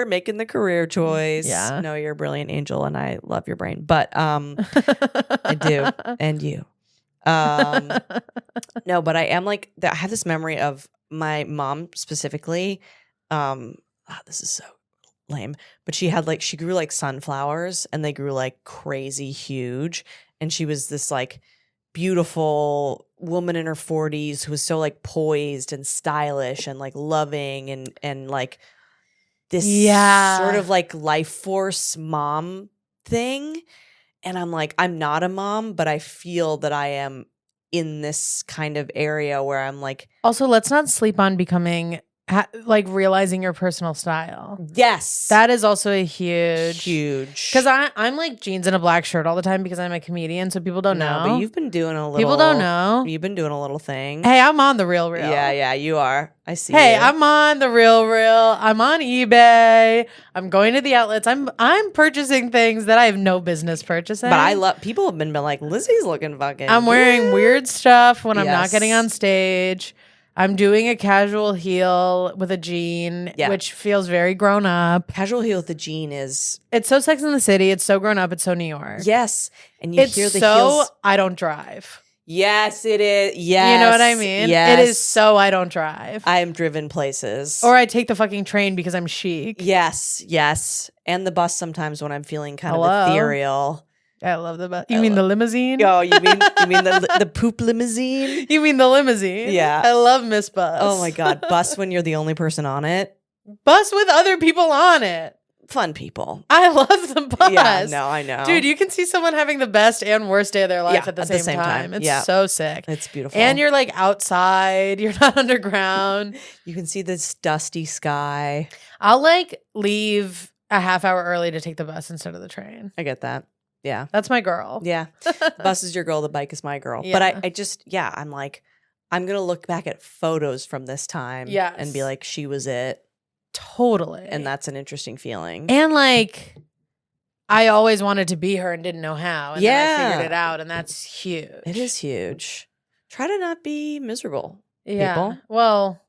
Making the career choice. Yeah. No, you're a brilliant angel, and I love your brain. But I do, and you. No, but I am like, I have this memory of my mom specifically. This is so lame, but she grew like sunflowers and they grew like crazy huge, and she was this like beautiful woman in her 40s who was so like poised and stylish and like loving and like this sort of like life force mom thing. And I'm like, I'm not a mom, but I feel that I am in this kind of area where I'm like, also let's not sleep on becoming like realizing your personal style. Yes. That is also a huge. Because I'm like jeans and a black shirt all the time because I'm a comedian, so people don't know. But you've been doing a little. People don't know. You've been doing a little thing. Hey, I'm on the real. Yeah, you are. I see. Hey, you. I'm on the real. I'm on eBay. I'm going to the outlets. I'm purchasing things that I have no business purchasing. But I love. People have been like, Lizzie's looking fucking. I'm wearing weird stuff when I'm not getting on stage. I'm doing a casual heel with a jean, which feels very grown up. Casual heel with a jean is... It's so Sex in the City. It's so grown up. It's so New York. Yes. And you hear the heels... I don't drive. Yes, it is. Yes. You know what I mean? Yes. It is so I don't drive. I'm driven places. Or I take the fucking train because I'm chic. Yes. And the bus sometimes when I'm feeling kind of ethereal. I love the bus. You mean the limousine? Oh, you mean the poop limousine? You mean the limousine? Yeah. I love Miss Bus. Oh my God. Bus when you're the only person on it. Bus with other people on it. Fun people. I love the bus. Yeah, no, I know. Dude, you can see someone having the best and worst day of their life at the same time. It's so sick. It's beautiful. And you're like outside. You're not underground. You can see this dusty sky. I'll like leave a half hour early to take the bus instead of the train. I get that. Yeah. That's my girl. Yeah. The bus is your girl. The bike is my girl. Yeah. But I just, I'm like, I'm going to look back at photos from this time and be like, she was it. Totally. And that's an interesting feeling. And like, I always wanted to be her and didn't know how. And then I figured it out. And that's huge. It is huge. Try to not be miserable. People. Well,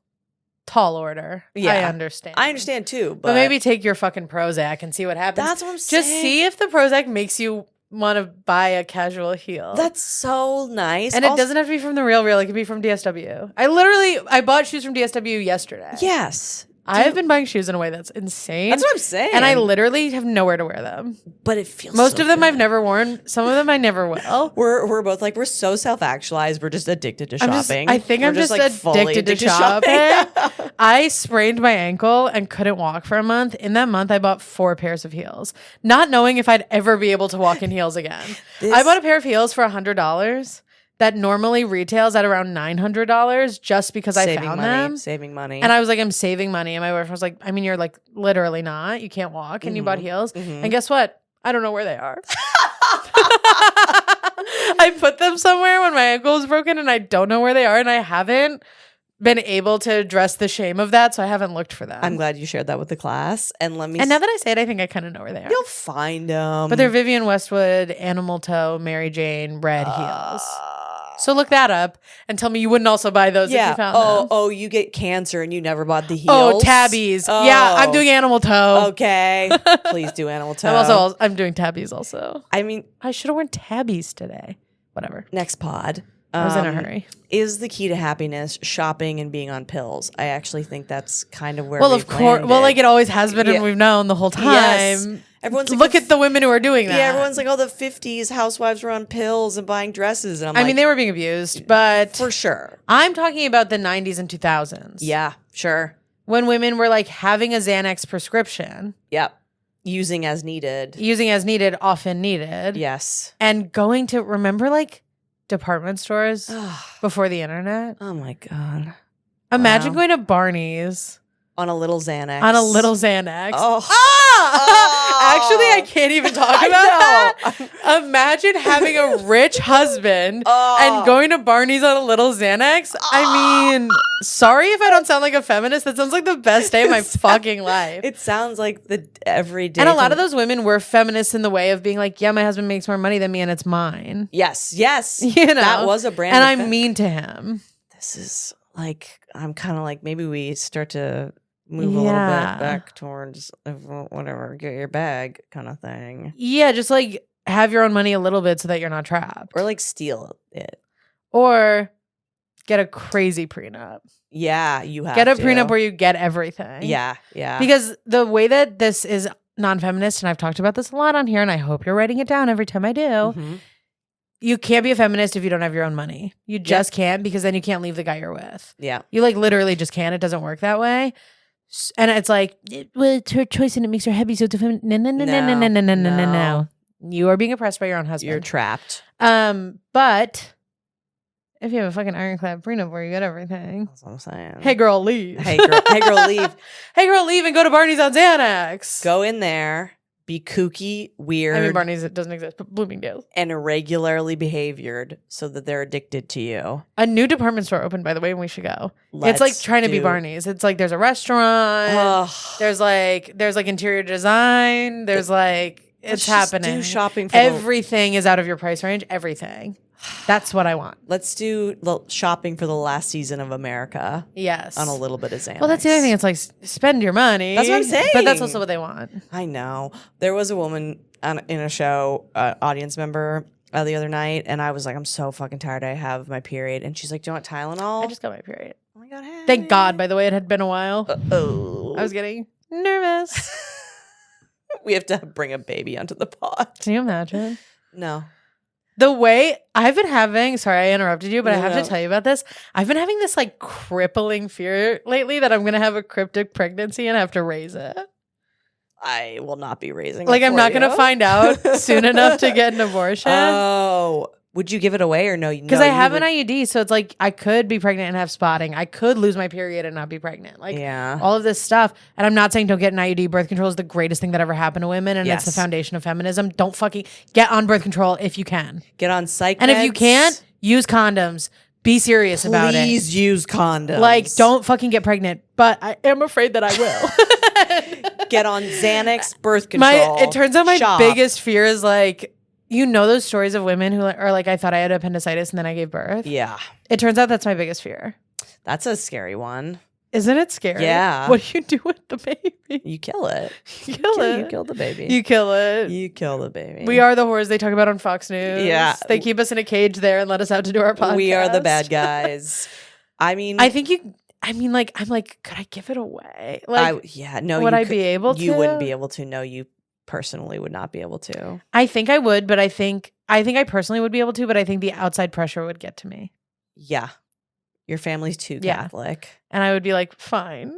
tall order. Yeah. I understand. I understand too. But maybe take your fucking Prozac and see what happens. That's what I'm saying. Just see if the Prozac makes you want to buy a casual heel. That's so nice. And it doesn't have to be from the Real. It can be from DSW. I bought shoes from DSW yesterday. Yes. I have been buying shoes in a way that's insane. That's what I'm saying. And I literally have nowhere to wear them. But it feels Most so of them good. I've never worn. Some of them I never will. We're both like, we're so self-actualized. We're just addicted to shopping. I think I'm just like addicted to shopping. I sprained my ankle and couldn't walk for a month. In that month, I bought 4 pairs of heels, not knowing if I'd ever be able to walk in heels again. I bought a pair of heels for $100 that normally retails at around $900 just because I found them. Saving money. And I was like, I'm saving money. And my boyfriend was like, I mean, you're like literally not. You can't walk. And you bought heels. And guess what? I don't know where they are. I put them somewhere when my ankle was broken and I don't know where they are. And I haven't been able to address the shame of that, so I haven't looked for them. I'm glad you shared that with the class. And let me. And now that I say it, I think I kind of know where they are. You'll find them. But they're Vivienne Westwood, Animal Toe, Mary Jane, Red Heels. So look that up and tell me you wouldn't also buy those if you found them. Oh, you get cancer and you never bought the heels. Oh, tabbies. Oh. Yeah, I'm doing Animal Toe. Okay, please do Animal Toe. I'm doing tabbies also. I mean, I should have worn tabbies today. Whatever. next pod. I was in a hurry. Is the key to happiness shopping and being on pills? I actually think that's kind of where. Well, we've of course. landed. Well, like it always has been, Yeah. and we've known the whole time. Yes. Everyone's like, look at the women who are doing that. Yeah, everyone's like, oh, the 50s housewives were on pills and buying dresses, and I mean, they were being abused, but for sure. I'm talking about the 90s and 2000s. Yeah, sure. When women were like having a Xanax prescription. Yep. Using as needed, often needed. Yes. And going to, remember like department stores before the internet? Oh my God. Imagine Wow. going to Barney's. On a little Xanax. Actually, I can't even talk about that. Imagine having a rich husband and going to Barney's on a little Xanax. I mean, sorry if I don't sound like a feminist. That sounds like the best day of my fucking life. It sounds like the everyday. And a lot of those women were feminists in the way of being like, yeah, my husband makes more money than me and it's mine. Yes. You know? That was a brand. And I'm mean to him. This is like, I'm kind of like, maybe we start to move a little bit back towards whatever, get your bag kind of thing. Yeah, just like have your own money a little bit so that you're not trapped. Or like steal it. Or get a crazy prenup. Yeah, you have Get a to. prenup where you get everything. Yeah. Because the way that this is non-feminist, and I've talked about this a lot on here, and I hope you're writing it down every time I do. Mhm. You can't be a feminist if you don't have your own money. You just can't, because then you can't leave the guy you're with. Yeah. You like literally just can't. It doesn't work that way. And it's like, well, it's her choice and it makes her happy. So it's a no. You are being oppressed by your own husband. You're trapped. But if you have a fucking ironclad prenup where you get everything. That's what I'm saying. Hey girl, leave. Hey girl, leave. Hey girl, leave and go to Barney's on Xanax. Go in there, be kooky, weird. I mean, Barney's, it doesn't exist, but Bloomingdale's. And irregularly behaved so that they're addicted to you. A new department store opened, by the way, and we should go. Let's it's like trying to be Barney's. It's like there's a restaurant. Ugh. There's like interior design. There's like it's happening. Do shopping for everything is out of your price range. Everything. That's what I want. Let's do shopping for the last season of America. Yes. On a little bit of Xanax. Well, that's the other thing. It's like spend your money. That's what I'm saying. But that's also what they want. I know. There was a woman in a show, audience member, the other night, and I was like, I'm so fucking tired. I have my period. And she's like, do you want Tylenol? I just got my period. Oh my God. Hey. Thank God, by the way, it had been a while. Uh-oh. I was getting nervous. We have to bring a baby onto the pod. Can you imagine? No. The way I've been having, sorry, I interrupted you, but I have No. to tell you about this. I've been having this like crippling fear lately that I'm going to have a cryptic pregnancy and have to raise it. I will not be raising Like, it I'm for not going to you. find out soon enough to get an abortion. Oh. Would you give it away or no? Because I have an IUD, so it's like I could be pregnant and have spotting. I could lose my period and not be pregnant. Like all of this stuff. And I'm not saying don't get an IUD. Birth control is the greatest thing that ever happened to women, and it's the foundation of feminism. Don't fucking get on birth control if you can. Get on psych And meds. if you can't, use condoms. Be serious about it. Please use condoms. Like, don't fucking get pregnant. But I am afraid that I will. Get on Xanax, birth control. It turns out my shop. biggest fear is like, you know those stories of women who are like, I thought I had appendicitis and then I gave birth? Yeah. It turns out that's my biggest fear. That's a scary one. Isn't it scary? Yeah. What do you do with the baby? You kill it. You kill it. You kill the baby. You kill it. You kill the baby. We are the whores they talk about on Fox News. Yeah. They keep us in a cage there and let us out to do our podcast. We are the bad guys. I mean, I'm like, could I give it away? Like, no. Would I be able to? You wouldn't be able to. No, you personally would not be able to. I think I would, but I think I personally would be able to, but I think the outside pressure would get to me. Yeah. Your family's too Catholic. And I would be like, fine.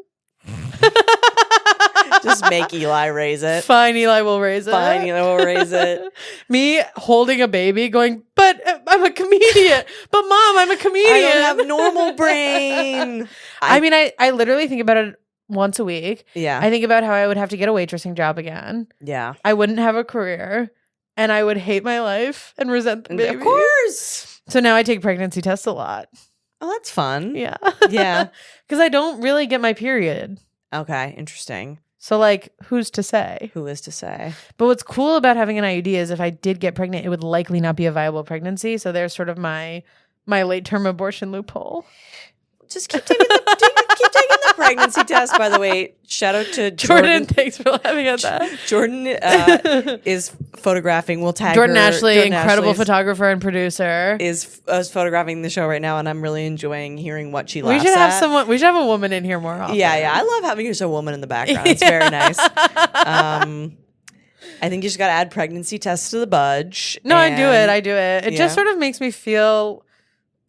Just make Eli raise it. Fine, Eli will raise it. Fine, Eli will raise it. Me holding a baby going, but I'm a comedian. But mom, I'm a comedian. I don't have normal brain. I mean, I literally think about it once a week. Yeah. I think about how I would have to get a waitressing job again. Yeah. I wouldn't have a career. And I would hate my life and resent the baby. Of course. So now I take pregnancy tests a lot. Oh, that's fun. Yeah. Yeah. Because I don't really get my period. Okay. Interesting. So, like, who's to say? Who is to say? But what's cool about having an IUD is if I did get pregnant, it would likely not be a viable pregnancy. So there's sort of my late-term abortion loophole. Just keep taking the pregnancy test. By the way, shout out to Jordan. Thanks for laughing at that. Jordan is photographing. We'll tag Jordan her. Ashley, Jordan incredible Ashley's- photographer and producer. is photographing the show right now, and I'm really enjoying hearing what she We laughs should have at. someone. We should have a woman in here more often. Yeah. I love having just a woman in the background. It's very nice. I think you just got to add pregnancy tests to the budge. No, I do it. It Yeah. just sort of makes me feel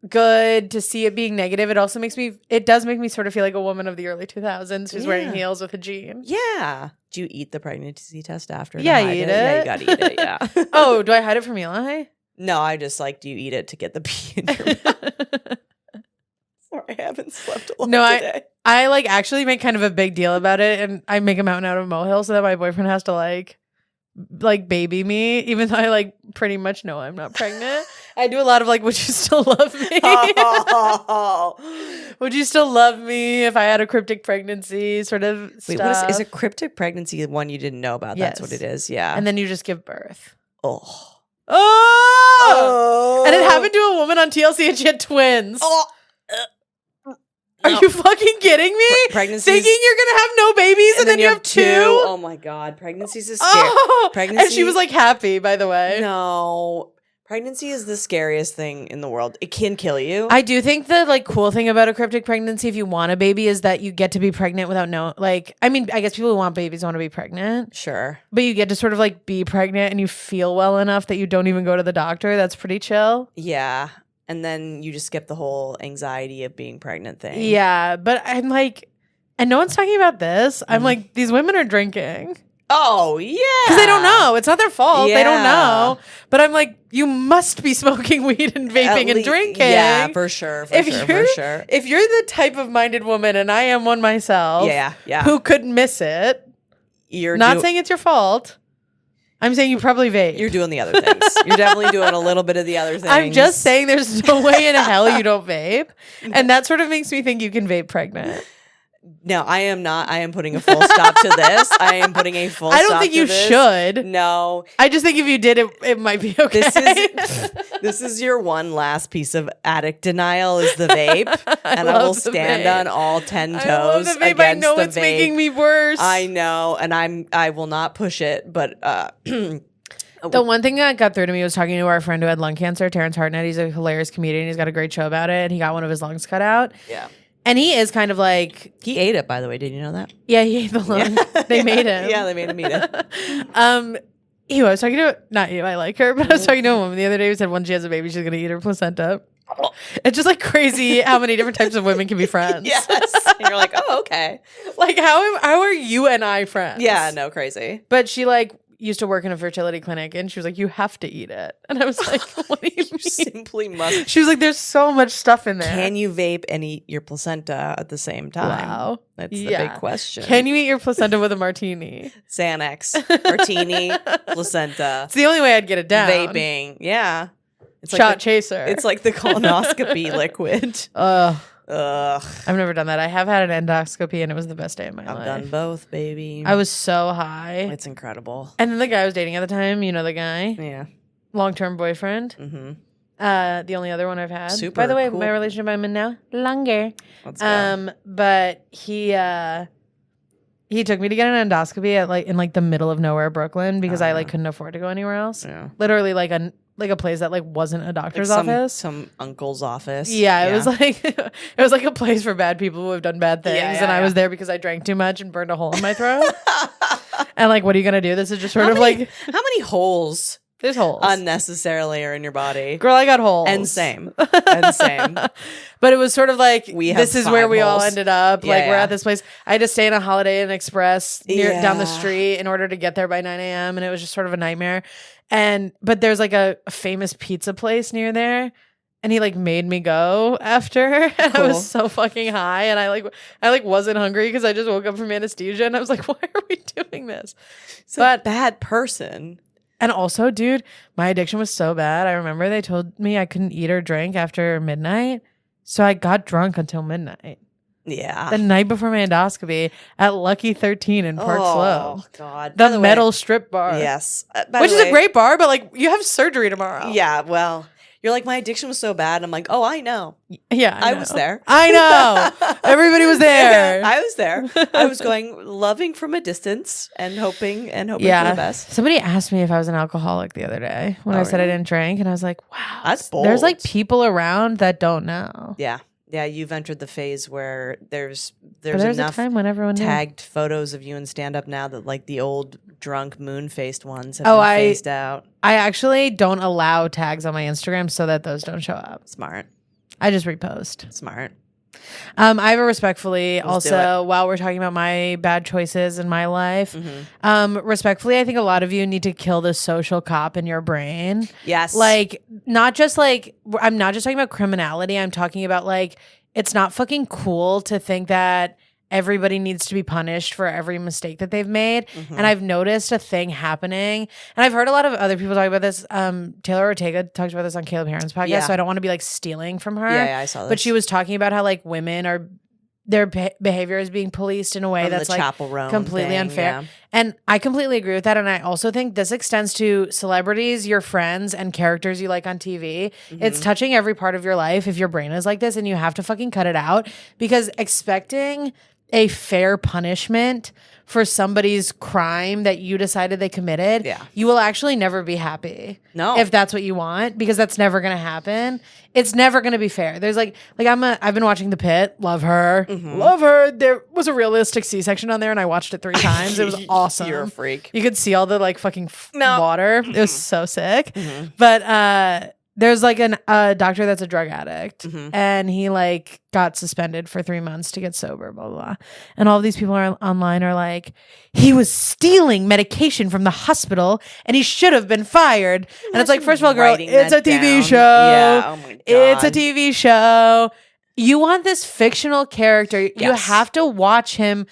good to see it being negative. It also does make me sort of feel like a woman of the early 2000s who's wearing heels with a jean. Yeah. Do you eat the pregnancy test after? Yeah, to hide you eat Yeah, it. you got to eat it. Yeah. Oh, do I hide it from Eli? No, I just do you eat it to get the pee in your mouth? Sorry, I haven't slept a lot today. I actually make kind of a big deal about it, and I make a mountain out of a molehill so that my boyfriend has to like baby me, even though I pretty much know I'm not pregnant. I do a lot of would you still love me? Would you still love me if I had a cryptic pregnancy sort of Wait, stuff? is a cryptic pregnancy the one you didn't know about? Yes. That's what it is. Yeah. And then you just give birth. Oh. And it happened to a woman on TLC and she had twins. Oh. Are you fucking kidding me? Pregnancy. Thinking you're gonna have no babies and then you have two? Oh my god, pregnancy is scary. Pregnancy. And she was happy, by the way. No. Pregnancy is the scariest thing in the world. It can kill you. I do think the cool thing about a cryptic pregnancy, if you want a baby, is that you get to be pregnant without I guess people who want babies want to be pregnant. Sure. But you get to sort of be pregnant and you feel well enough that you don't even go to the doctor. That's pretty chill. Yeah. And then you just skip the whole anxiety of being pregnant thing. Yeah. But I'm and no one's talking about this. I'm these women are drinking. Oh, yeah. Because they don't know. It's not their fault. They don't Yeah. know. But I'm you must be smoking weed and vaping and drinking. Yeah, for sure. For sure. If you're the type of minded woman, and I am one myself, Yeah. who could miss it, You're not saying it's your fault. I'm saying you probably vape. You're doing the other things. You're definitely doing a little bit of the other things. I'm just saying there's no way in hell you don't vape. And that sort of makes me think you can vape pregnant. No, I am not. I am putting a full stop to this. I am putting a full stop to this. I don't think you should. No. I just think if you did, it might be okay. This is your one last piece of addict denial is the vape. And I will stand on all 10 toes I love the vape. against I know the it's vape. making me worse. I know. And I will not push it, but the one thing that got through to me was talking to our friend who had lung cancer, Terrence Hartnett. He's a hilarious comedian. He's got a great show about it. He got one of his lungs cut out. Yeah. And he is kind of he ate it, by the way. Did you know that? Yeah, he ate the lung. They made him. Yeah, they made him eat it. I was talking to, not you, I like her, but I was talking to a woman the other day who said once she has a baby, she's going to eat her placenta. It's just crazy how many different types of women can be friends. Yes. And you're oh, okay. How are you and I friends? Yeah, no, crazy. But she used to work in a fertility clinic and she was you have to eat it. And I was what do you mean? Simply must. She was there's so much stuff in there. Can you vape and eat your placenta at the same time? Wow. That's the big question. Can you eat your placenta with a martini? Xanax, martini, placenta. It's the only way I'd get it down. Vaping. Yeah. It's Shot chaser. It's like the colonoscopy liquid. Ugh. Ugh. I've never done that. I have had an endoscopy and it was the best day of my life. I've done both, baby. I was so high. It's incredible. And then the guy I was dating at the time, you know the guy? Yeah. Long-term boyfriend. Mm-hmm. The only other one I've had. Super By the way, cool. my relationship I'm in now, longer. Let's go. But he took me to get an endoscopy at in the middle of nowhere, Brooklyn, because I couldn't afford to go anywhere else. Yeah. Literally a place that wasn't a doctor's office. Some uncle's office. Yeah, it was it was a place for bad people who have done bad things, and I was there because I drank too much and burned a hole in my throat. And what are you gonna do? This is just sort of how many holes there's holes unnecessarily are in your body? Girl, I got holes. And same. But it was sort of this is where we all ended up. Yeah, we're at this place. I had to stay in a Holiday Inn Express down the Yeah. street in order to get there by 9 a.m. And it was just sort of a nightmare. But there's a famous pizza place near there. And he made me go after. And I was so fucking high. And I wasn't hungry because I just woke up from anesthesia. And I was why are we doing this? But bad person. And also, dude, my addiction was so bad. I remember they told me I couldn't eat or drink after midnight. So I got drunk until midnight. Yeah. The night before my endoscopy at Lucky 13 in Park Slope. Oh, God. The metal strip bar. Yes. Which is a great bar, but like you have surgery tomorrow. Yeah, well, you're like, my addiction was so bad. I'm like, oh, I know. Yeah, I was there. I know. Everybody was there. I was there. I was going, loving from a distance and hoping for the best. Somebody asked me if I was an alcoholic the other day when I said I didn't drink, and I was like, wow. That's bold. There's like people around that don't know. Yeah. Yeah, you've entered the phase where there's there's enough a time when everyone tagged photos of you in stand-up now that like the old drunk moon-faced ones have been phased out. I actually don't allow tags on my Instagram so that those don't show up. Smart. I just repost. Smart. I have a respectfully Let's also, while we're talking about my bad choices in my life, respectfully, I think a lot of you need to kill the social cop in your brain. Yes. Like, I'm not just talking about criminality. I'm talking about like, it's not fucking cool to think that everybody needs to be punished for every mistake that they've made. And I've noticed a thing happening. And I've heard a lot of other people talk about this. Taylor Ortega talked about this on Caleb Heron's podcast. So I don't want to be like stealing from her. Yeah, I saw this. But she was talking about how like women are, their behavior is being policed in a way that's like completely unfair. Yeah. And I completely agree with that. And I also think this extends to celebrities, your friends, and characters you like on TV. It's touching every part of your life if your brain is like this, and you have to fucking cut it out, because expecting a fair punishment for somebody's crime that you decided they committed, you will actually never be happy. No. If that's what you want, because that's never going to happen. It's never going to be fair. There's I've been watching The Pit. Love her. Love her. There was a realistic C-section on there and I watched it 3 times. It was awesome. You're a freak. You could see all the like fucking water. It was so sick. But there's like a doctor that's a drug addict, and he like got suspended for 3 months to get sober, blah, blah, blah. And all of these people online are like, he was stealing medication from the hospital and he should have been fired. And it's like, first of all, girl, it's a TV show. Yeah, oh my God. It's a TV show. You want this fictional character. Yes. You have to watch him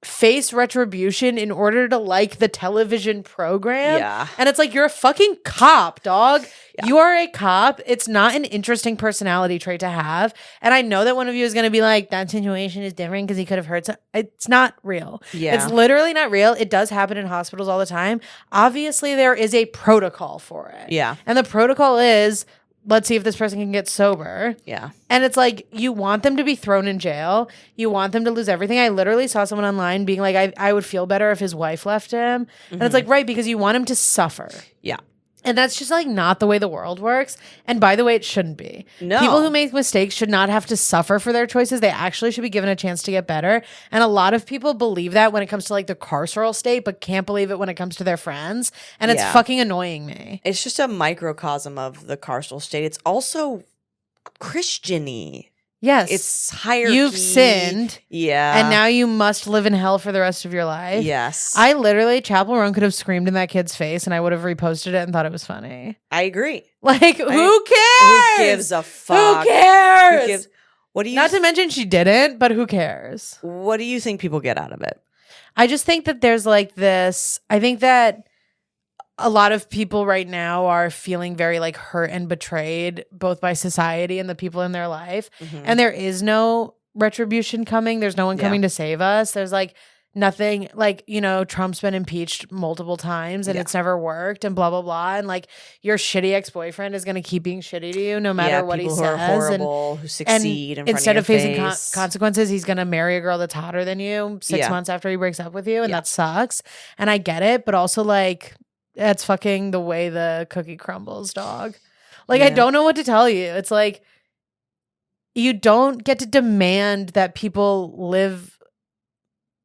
face retribution in order to like the television program. Yeah. And it's like, you're a fucking cop, dog. Yeah. You are a cop. It's not an interesting personality trait to have. And I know that one of you is going to be like, that situation is different because he could have hurt some. It's not real. Yeah. It's literally not real. It does happen in hospitals all the time. Obviously, there is a protocol for it. Yeah. And the protocol is, let's see if this person can get sober. Yeah. And it's like, you want them to be thrown in jail. You want them to lose everything. I literally saw someone online being like, I would feel better if his wife left him. And it's like, right, because you want him to suffer. Yeah. And that's just like not the way the world works. And by the way, it shouldn't be. No. People who make mistakes should not have to suffer for their choices. They actually should be given a chance to get better. And a lot of people believe that when it comes to like the carceral state, but can't believe it when it comes to their friends. And it's fucking annoying me. It's just a microcosm of the carceral state. It's also Christian-y. Yes. It's hierarchy. You've sinned. Yeah. And now you must live in hell for the rest of your life. Yes. I literally, Chapel Roan could have screamed in that kid's face and I would have reposted it and thought it was funny. I agree. Like, who cares? Who gives a fuck? Who cares? What do you? Not to mention she didn't, but who cares? What do you think people get out of it? I just think that there's like this. I think that a lot of people right now are feeling very like hurt and betrayed, both by society and the people in their life. And there is no retribution coming. There's no one coming to save us. There's like nothing, like, you know, Trump's been impeached multiple times and it's never worked and blah, blah, blah. And like your shitty ex-boyfriend is going to keep being shitty to you no matter what he says. Who are horrible, who succeed in front instead of your facing face. Consequences, he's going to marry a girl that's hotter than you 6 months after he breaks up with you. And that sucks. And I get it. But also like, that's fucking the way the cookie crumbles, dog. Like, I don't know what to tell you. It's like, you don't get to demand that people live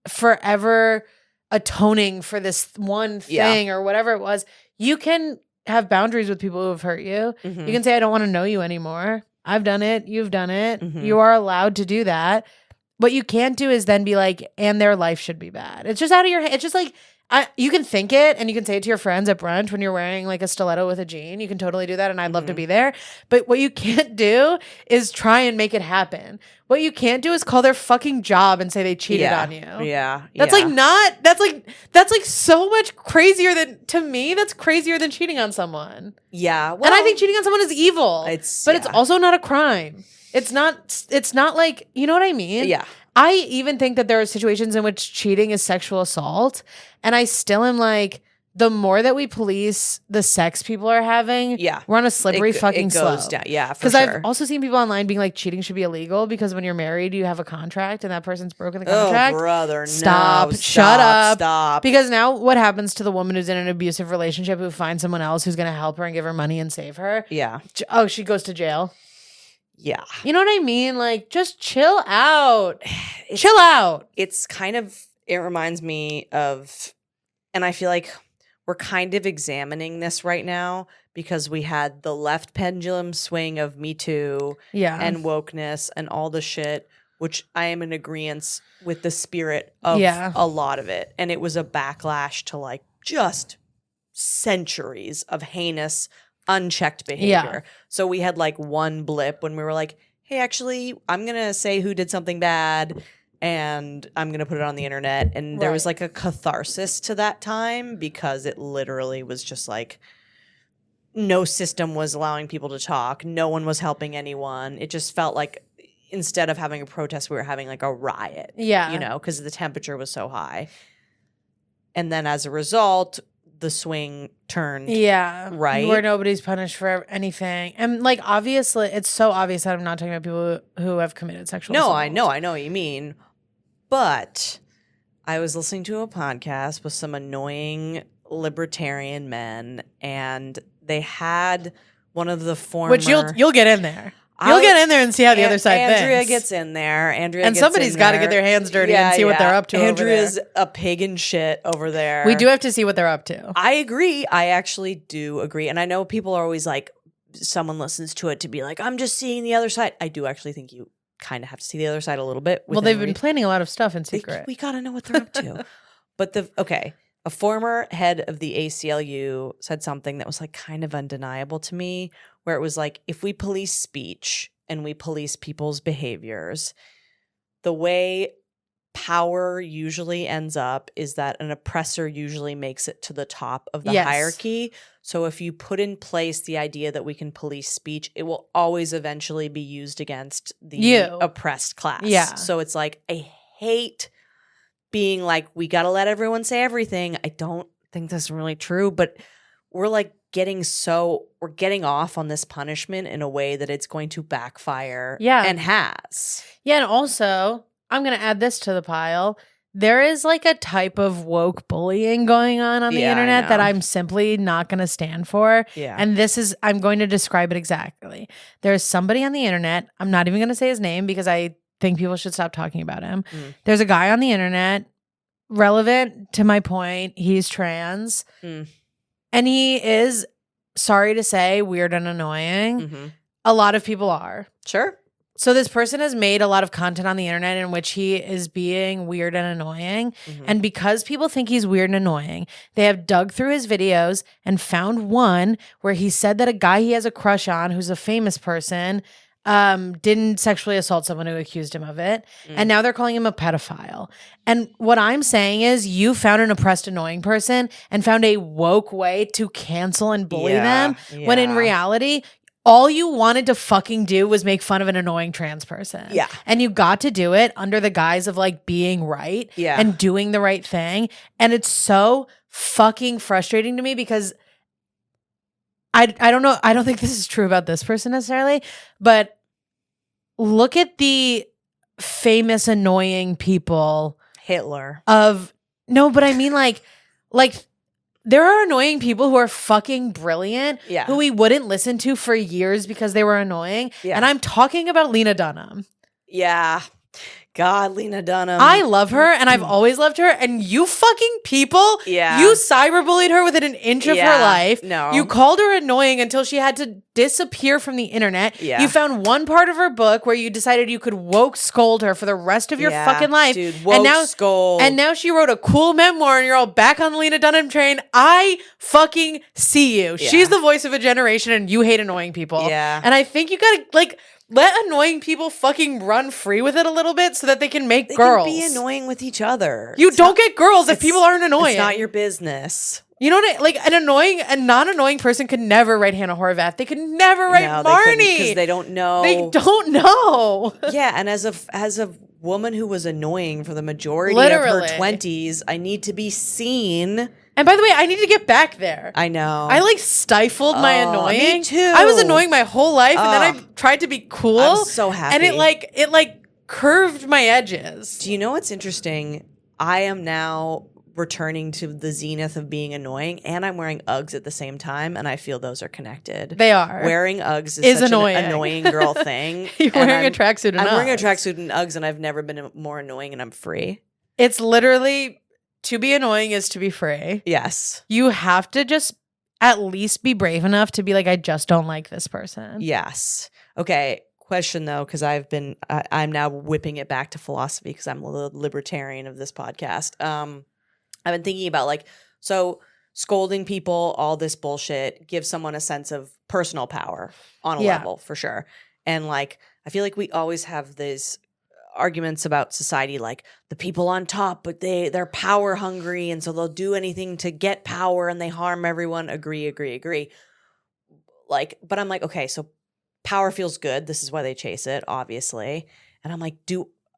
forever atoning for this one thing or whatever it was. You can have boundaries with people who have hurt you. You can say, I don't want to know you anymore. I've done it. You've done it. You are allowed to do that. What you can't do is then be like, and their life should be bad. It's just out of your head. It's just like, You can think it and you can say it to your friends at brunch when you're wearing like a stiletto with a jean. You can totally do that, and I'd love to be there. But what you can't do is try and make it happen. What you can't do is call their fucking job and say they cheated on you. Yeah. That's like not that's like so much crazier than, to me, that's crazier than cheating on someone. Yeah. Well, and I think cheating on someone is evil. It's also not a crime. It's not like, you know what I mean? Yeah. I even think that there are situations in which cheating is sexual assault. And I still am like, the more that we police the sex people are having, we're on a slippery fucking slope. Down. Yeah, because I've also seen people online being like, cheating should be illegal because when you're married, you have a contract and that person's broken the contract. Oh, brother, stop, no, shut up. Stop. Because now what happens to the woman who's in an abusive relationship who finds someone else who's going to help her and give her money and save her? Yeah. Oh, she goes to jail. Yeah. You know what I mean? Like, just chill out. Chill out. It's kind of, it reminds me of, and I feel like we're kind of examining this right now because we had the left pendulum swing of Me Too and wokeness and all the shit, which I am in agreement with the spirit of a lot of it. And it was a backlash to like just centuries of heinous, unchecked behavior. So we had like one blip when we were like, hey, actually, I'm going to say who did something bad and I'm going to put it on the internet. And there was like a catharsis to that time because it literally was just like no system was allowing people to talk. No one was helping anyone. It just felt like instead of having a protest, we were having like a riot. Yeah. You know, because the temperature was so high. And then as a result, the swing turned right, where nobody's punished for anything. And like, obviously it's so obvious that I'm not talking about people who have committed sexual assault. I know what you mean, but I was listening to a podcast with some annoying libertarian men, and they had one of the former, which you'll get in there. You'll get in there and see how the other side Andrea thinks. gets in there. And somebody's got to get their hands dirty and see what they're up to. Andrea's a pig in shit over there. We do have to see what they're up to. I agree. I actually do agree. And I know people are always like, someone listens to it to be like, I'm just seeing the other side. I do actually think you kind of have to see the other side a little bit. Well, they've been planning a lot of stuff in secret. We got to know what they're up to. But a former head of the ACLU said something that was like kind of undeniable to me, where it was like, if we police speech and we police people's behaviors, the way power usually ends up is that an oppressor usually makes it to the top of the hierarchy. So if you put in place the idea that we can police speech, it will always eventually be used against the oppressed class. Yeah. So it's like, I hate being like, we got to let everyone say everything. I don't think that's really true, but we're like we're getting off on this punishment in a way that it's going to backfire and has. Yeah, and also, I'm going to add this to the pile. There is like a type of woke bullying going on the internet that I'm simply not going to stand for. Yeah. And I'm going to describe it exactly. There's somebody on the internet, I'm not even going to say his name because I think people should stop talking about him. There's a guy on the internet, relevant to my point, he's trans. And he is, sorry to say, weird and annoying. A lot of people are. Sure. So this person has made a lot of content on the internet in which he is being weird and annoying. And because people think he's weird and annoying, they have dug through his videos and found one where he said that a guy he has a crush on, who's a famous person, didn't sexually assault someone who accused him of it. And now they're calling him a pedophile. And what I'm saying is you found an oppressed, annoying person and found a woke way to cancel and bully them, when in reality, all you wanted to fucking do was make fun of an annoying trans person. Yeah. And you got to do it under the guise of like being right and doing the right thing. And it's so fucking frustrating to me because I don't know. I don't think this is true about this person necessarily, but look at the famous annoying people. Hitler. No, but I mean like there are annoying people who are fucking brilliant who we wouldn't listen to for years because they were annoying. Yeah. And I'm talking about Lena Dunham. Yeah. God, Lena Dunham. I love her, and I've always loved her. And you fucking people, Yeah. you cyberbullied her within an inch of her life. No. You called her annoying until she had to disappear from the internet. Yeah. You found one part of her book where you decided you could woke scold her for the rest of your fucking life. Dude, woke scold. And now she wrote a cool memoir, and you're all back on the Lena Dunham train. I fucking see you. Yeah. She's the voice of a generation, and you hate annoying people. Yeah. And I think you gotta, like, let annoying people fucking run free with it a little bit so that they can make girls. They can be annoying with each other. You don't get girls if people aren't annoying. It's not your business. You know what? Like, a non-annoying person could never write Hannah Horvath. They could never write Marnie because they don't know. They don't know. Yeah, and as a woman who was annoying for the majority Literally. of her 20s, I need to be seen. And by the way, I need to get back there. I know. I like stifled my annoying. Me too. I was annoying my whole life, and then I tried to be cool. I'm so happy. And it curved my edges. Do you know what's interesting? I am now returning to the zenith of being annoying, and I'm wearing Uggs at the same time, and I feel those are connected. They are. Wearing Uggs is such annoying. an annoying girl thing. You're wearing a tracksuit and I'm wearing a Uggs. tracksuit and Uggs, and I've never been more annoying, and I'm free. It's literally, to be annoying is to be free. Yes. You have to just at least be brave enough to be like, I just don't like this person. Yes. Okay. Question though, because I'm now whipping it back to philosophy because I'm the libertarian of this podcast. I've been thinking about so scolding people, all this bullshit, gives someone a sense of personal power on a level for sure. And I feel like we always have these arguments about society, like the people on top, but they're power hungry, and so they'll do anything to get power, and they harm everyone. Agree. But I'm like, okay, so power feels good. This is why they chase it, obviously. And I'm like,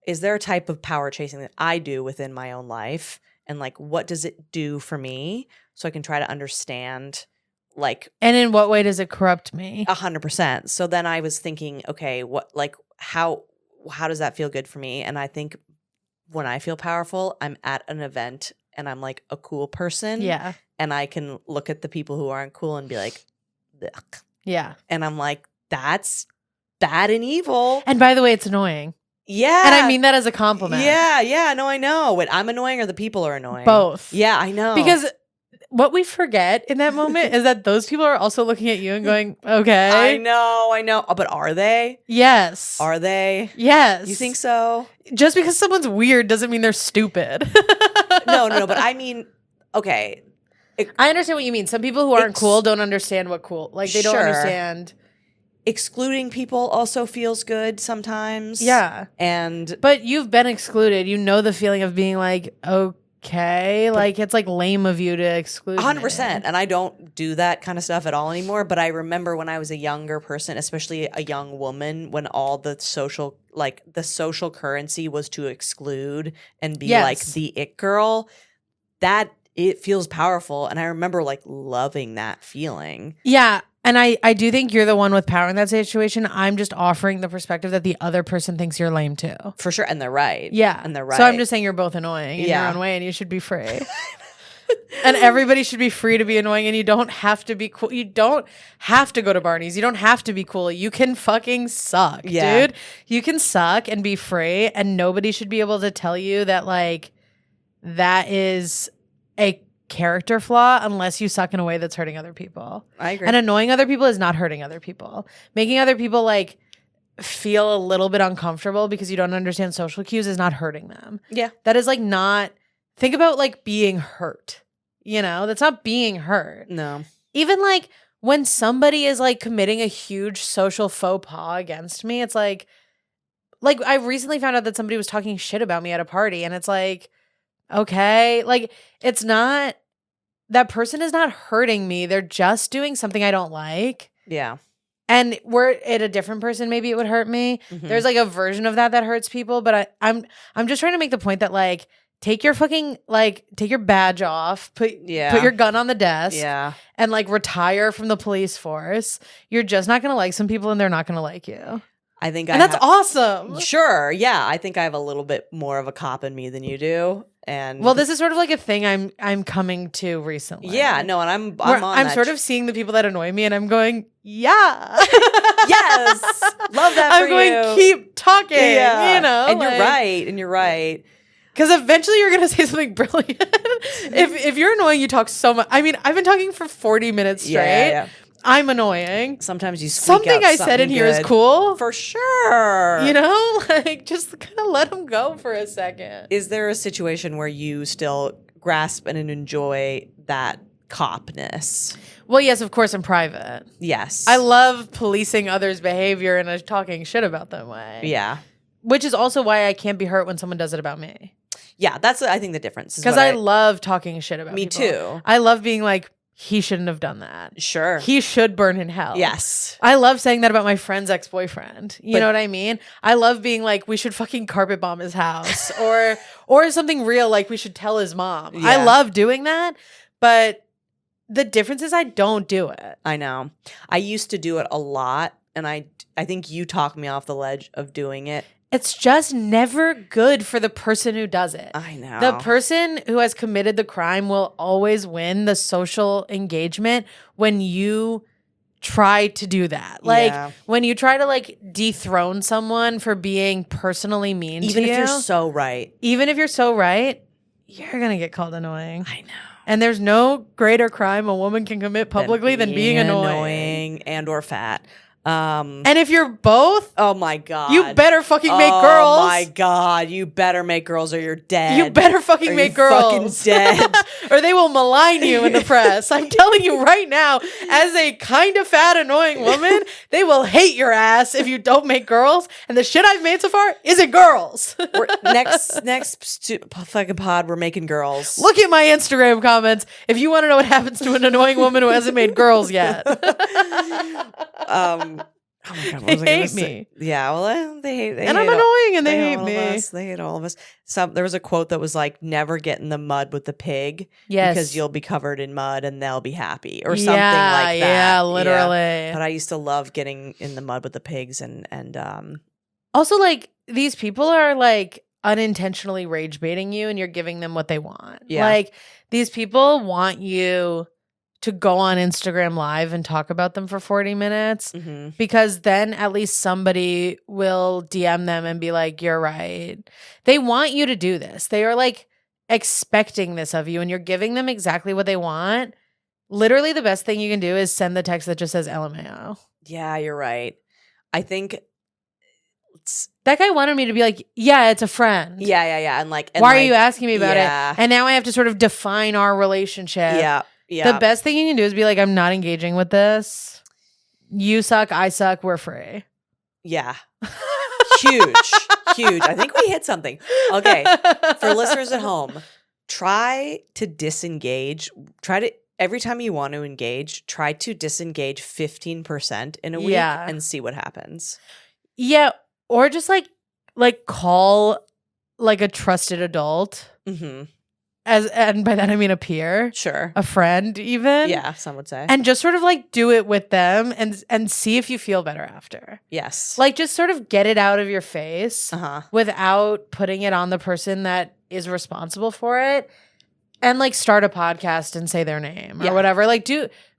is there a type of power chasing that I do within my own life? And what does it do for me? So I can try to understand, and in what way does it corrupt me? 100%. So then I was thinking, okay, how does that feel good for me? And I think when I feel powerful, I'm at an event and I'm like a cool person. Yeah. And I can look at the people who aren't cool and be like, ugh. Yeah. And I'm like, that's bad and evil. And by the way, it's annoying. Yeah. And I mean that as a compliment. Yeah. No, I know. Wait, I'm annoying or the people are annoying? Both. Yeah, I know. Because what we forget in that moment is that those people are also looking at you and going, okay. I know. Oh, but are they? Yes. Are they? Yes. You think so? Just because someone's weird doesn't mean they're stupid. No. But I mean, okay. I understand what you mean. Some people who aren't cool don't understand what cool. They don't understand. Excluding people also feels good sometimes. Yeah. But you've been excluded. You know the feeling of being like, okay. It's lame of you to exclude 100%. me. And I don't do that kind of stuff at all anymore. But I remember when I was a younger person, especially a young woman, when all the social currency was to exclude and be the it girl, that it feels powerful. And I remember loving that feeling. Yeah. And I do think you're the one with power in that situation. I'm just offering the perspective that the other person thinks you're lame too. For sure. And they're right. Yeah. And they're right. So I'm just saying you're both annoying in your own way, and you should be free. And everybody should be free to be annoying, and you don't have to be cool. You don't have to go to Barney's. You don't have to be cool. You can fucking suck, dude. You can suck and be free, and nobody should be able to tell you that that is a character flaw unless you suck in a way that's hurting other people. I agree. And annoying other people is not hurting other people. Making other people feel a little bit uncomfortable because you don't understand social cues is not hurting them. Yeah. That is not, think about being hurt. That's not being hurt. No. Even when somebody is committing a huge social faux pas against me, it's I recently found out that somebody was talking shit about me at a party, and it's okay. It's not, that person is not hurting me. They're just doing something I don't like. Yeah. And were it a different person, maybe it would hurt me. Mm-hmm. There's a version of that hurts people. But I'm just trying to make the point that take your fucking, take your badge off, put your gun on the desk, and retire from the police force. You're just not going to like some people, and they're not going to like you. I think that's awesome. Sure. Yeah. I think I have a little bit more of a cop in me than you do. And this is sort of a thing I'm coming to recently. Yeah, no, and I'm sort of seeing the people that annoy me, and I'm going, yeah. Yes. Love that for you. I'm going, keep talking. You know, and you're right. Because eventually you're gonna say something brilliant. if you're annoying, you talk so much. I mean, I've been talking for 40 minutes straight. Yeah. I'm annoying. Sometimes you something I said in here is cool. For sure. You know, like just kind of let them go for a second. Is there a situation where you still grasp and enjoy that copness? Well, yes, of course, in private. Yes. I love policing others' behavior and talking shit about them way. Yeah. Which is also why I can't be hurt when someone does it about me. Yeah, that's I think the difference. Because I love talking shit about people. Me too. I love being like, he shouldn't have done that. Sure. He should burn in hell. Yes. I love saying that about my friend's ex-boyfriend. You know what I mean? I love being like, we should fucking carpet bomb his house or something real, like we should tell his mom. Yeah. I love doing that, but the difference is I don't do it. I know. I used to do it a lot, and I think you talked me off the ledge of doing it. It's just never good for the person who does it. I know. The person who has committed the crime will always win the social engagement when you try to do that. Like when you try to like dethrone someone for being personally mean to you. Even if you're so right. Even if you're so right, you're going to get called annoying. I know. And there's no greater crime a woman can commit publicly than being annoying and or fat. And if you're both, oh my God, you better fucking make girls. Oh my God, you better make girls or you're dead. You better fucking make girls. Fucking dead. Or they will malign you in the press. I'm telling you right now, as a kind of fat, annoying woman, they will hate your ass if you don't make girls. And the shit I've made so far isn't girls. next fucking pod, we're making girls. Look at my Instagram comments if you want to know what happens to an annoying woman who hasn't made girls yet. Oh my God, they hate me. Yeah, well, they hate. And I'm annoying, and they hate me. They hate all of us. There was a quote that was like, "Never get in the mud with the pig, because you'll be covered in mud, and they'll be happy," or something like that. Yeah, literally. Yeah. But I used to love getting in the mud with the pigs, and also like these people are like unintentionally rage baiting you, and you're giving them what they want. Yeah, like these people want you to go on Instagram Live and talk about them for 40 minutes because then at least somebody will DM them and be like, you're right. They want you to do this. They are like expecting this of you and you're giving them exactly what they want. Literally the best thing you can do is send the text that just says LMAO. Yeah, you're right. I think that guy wanted me to be like, yeah, it's a friend. Yeah. And why are you asking me about it? And now I have to sort of define our relationship. Yeah. Yeah. The best thing you can do is be like, I'm not engaging with this. You suck. I suck. We're free. Yeah. Huge. I think we hit something. Okay. For listeners at home, try to disengage. Every time you want to engage, try to disengage 15% in a week and see what happens. Yeah. Or just like call like a trusted adult. Mm-hmm. And by that I mean a peer, sure, a friend, even, yeah, some would say, and just sort of like do it with them and see if you feel better after. Yes, like just sort of get it out of your face without putting it on the person that is responsible for it, and like start a podcast and say their name or whatever. Like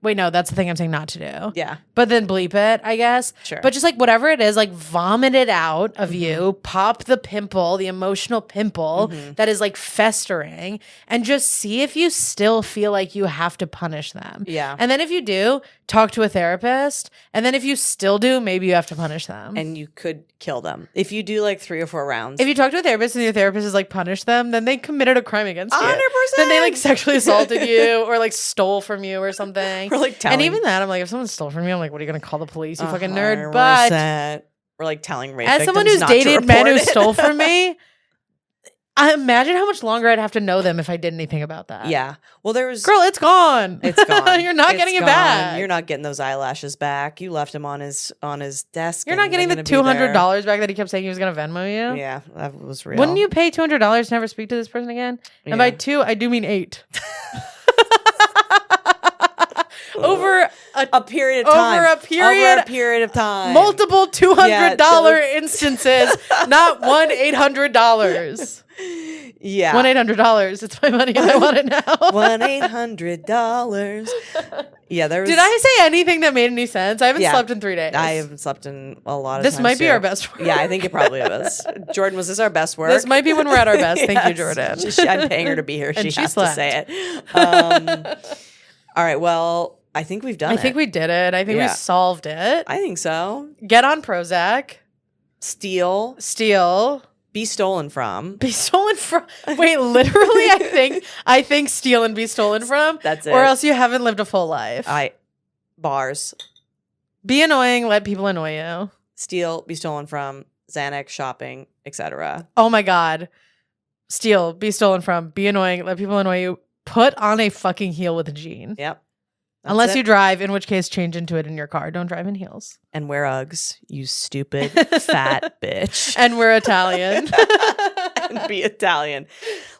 wait, no, that's the thing I'm saying not to do. Yeah. But then bleep it, I guess. Sure. But just like whatever it is, like vomit it out of you, pop the pimple, the emotional pimple that is like festering, and just see if you still feel like you have to punish them. Yeah. And then if you do, talk to a therapist. And then if you still do, maybe you have to punish them. And you could kill them. If you do like 3 or 4 rounds. If you talk to a therapist and your therapist is like punish them, then they committed a crime against you. 100%. Then they like sexually assaulted you or like stole from you or something. Or like telling. And even that, I'm like, if someone stole from you, I'm like, what are you going to call the police, you fucking nerd? But we're like telling rape as someone who's dated men who stole from me, I imagine how much longer I'd have to know them if I did anything about that. Yeah. Well, girl, it's gone. It's gone. You're not getting it back. You're not getting those eyelashes back. You left him on his desk. You're not getting the $200 back that he kept saying he was going to Venmo you. Yeah, that was real. Wouldn't you pay $200 to never speak to this person again? Yeah. And by 2, I do mean 8. Over a period of time. Over a period of time. Multiple $200 instances, not $1 $800. Yeah. $1-800. It's my money and I want it now. $1-800. Yeah, there was. Did I say anything that made any sense? I haven't slept in 3 days. I haven't slept in a lot of This times, might be too. our best work. Yeah, I think it probably was. Jordan, was this our best work? This might be when we're at our best. Thank you, Yes. Jordan. I'm paying her to be here. And She she has slept. to say it. All right, well, I think we've done I it. think we did it. I think we Yeah. solved it. I think so. Get on Prozac. Steal. Be Stolen from. Be stolen from. Wait, literally, I think steal and be stolen from. That's it. Or else you haven't lived a full life. Bars. Be annoying. Let people annoy you. Steal, be stolen from, Xanax, shopping, etc. Oh my God. Steal. Be stolen from. Be annoying. Let people annoy you. Put on a fucking heel with a jean. Yep. That's Unless it. you drive, in which case change into it in your car. Don't drive in heels. And wear Uggs, you stupid fat bitch. And we're Italian. And be Italian.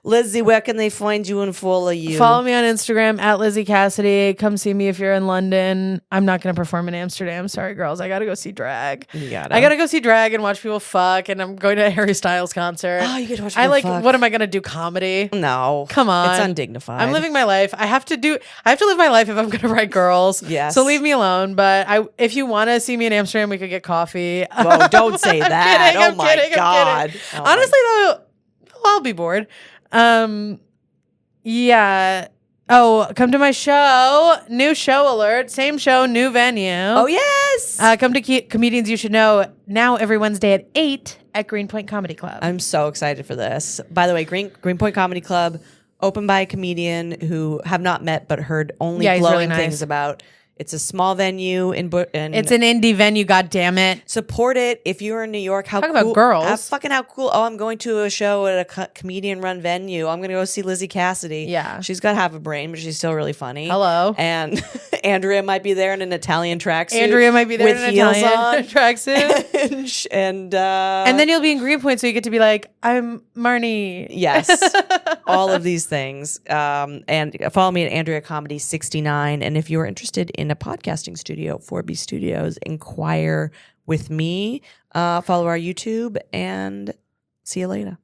Lizzie, where can they find you and follow you? Follow me on Instagram at Lizzie Cassidy. Come see me if you're in London. I'm not going to perform in Amsterdam. Sorry, girls. I got to go see drag. You gotta. I got to go see drag and watch people fuck. And I'm going to a Harry Styles concert. Oh, you get to watch I people like, fuck. what am I going to do? Comedy? No. Come on. It's undignified. I'm living my life. I have to live my life if I'm going to write girls. Yes. So leave me alone. But if you want to see me in Amsterdam, we could get coffee. Whoa, don't say that. I'm Oh my kidding. God. Oh my- Honestly, though, I'll be bored. Yeah. Oh, come to my show. New show alert. Same show, new venue. Oh, yes. Come to Comedians You Should Know now every Wednesday at 8 at Greenpoint Comedy Club. I'm so excited for this. By the way, Greenpoint Comedy Club, opened by a comedian who have not met but heard only Yeah, he's glowing really nice. things about. It's a small venue It's an indie venue, God damn it. support it if you're in New York. How Talk cool, about girls. How cool. Oh, I'm going to a show at a comedian run venue. I'm going to go see Lizzie Cassidy. Yeah. She's got half a brain, but she's still really funny. Hello. And Andrea might be there in an Italian tracksuit. Andrea might be there with in an heels Italian tracksuit. and then you'll be in Greenpoint, so you get to be like, I'm Marnie. yes, all of these things. And follow me at Andrea Comedy 69. And if you're interested in a podcasting studio, 4B Studios, inquire with me. Follow our YouTube and see you later.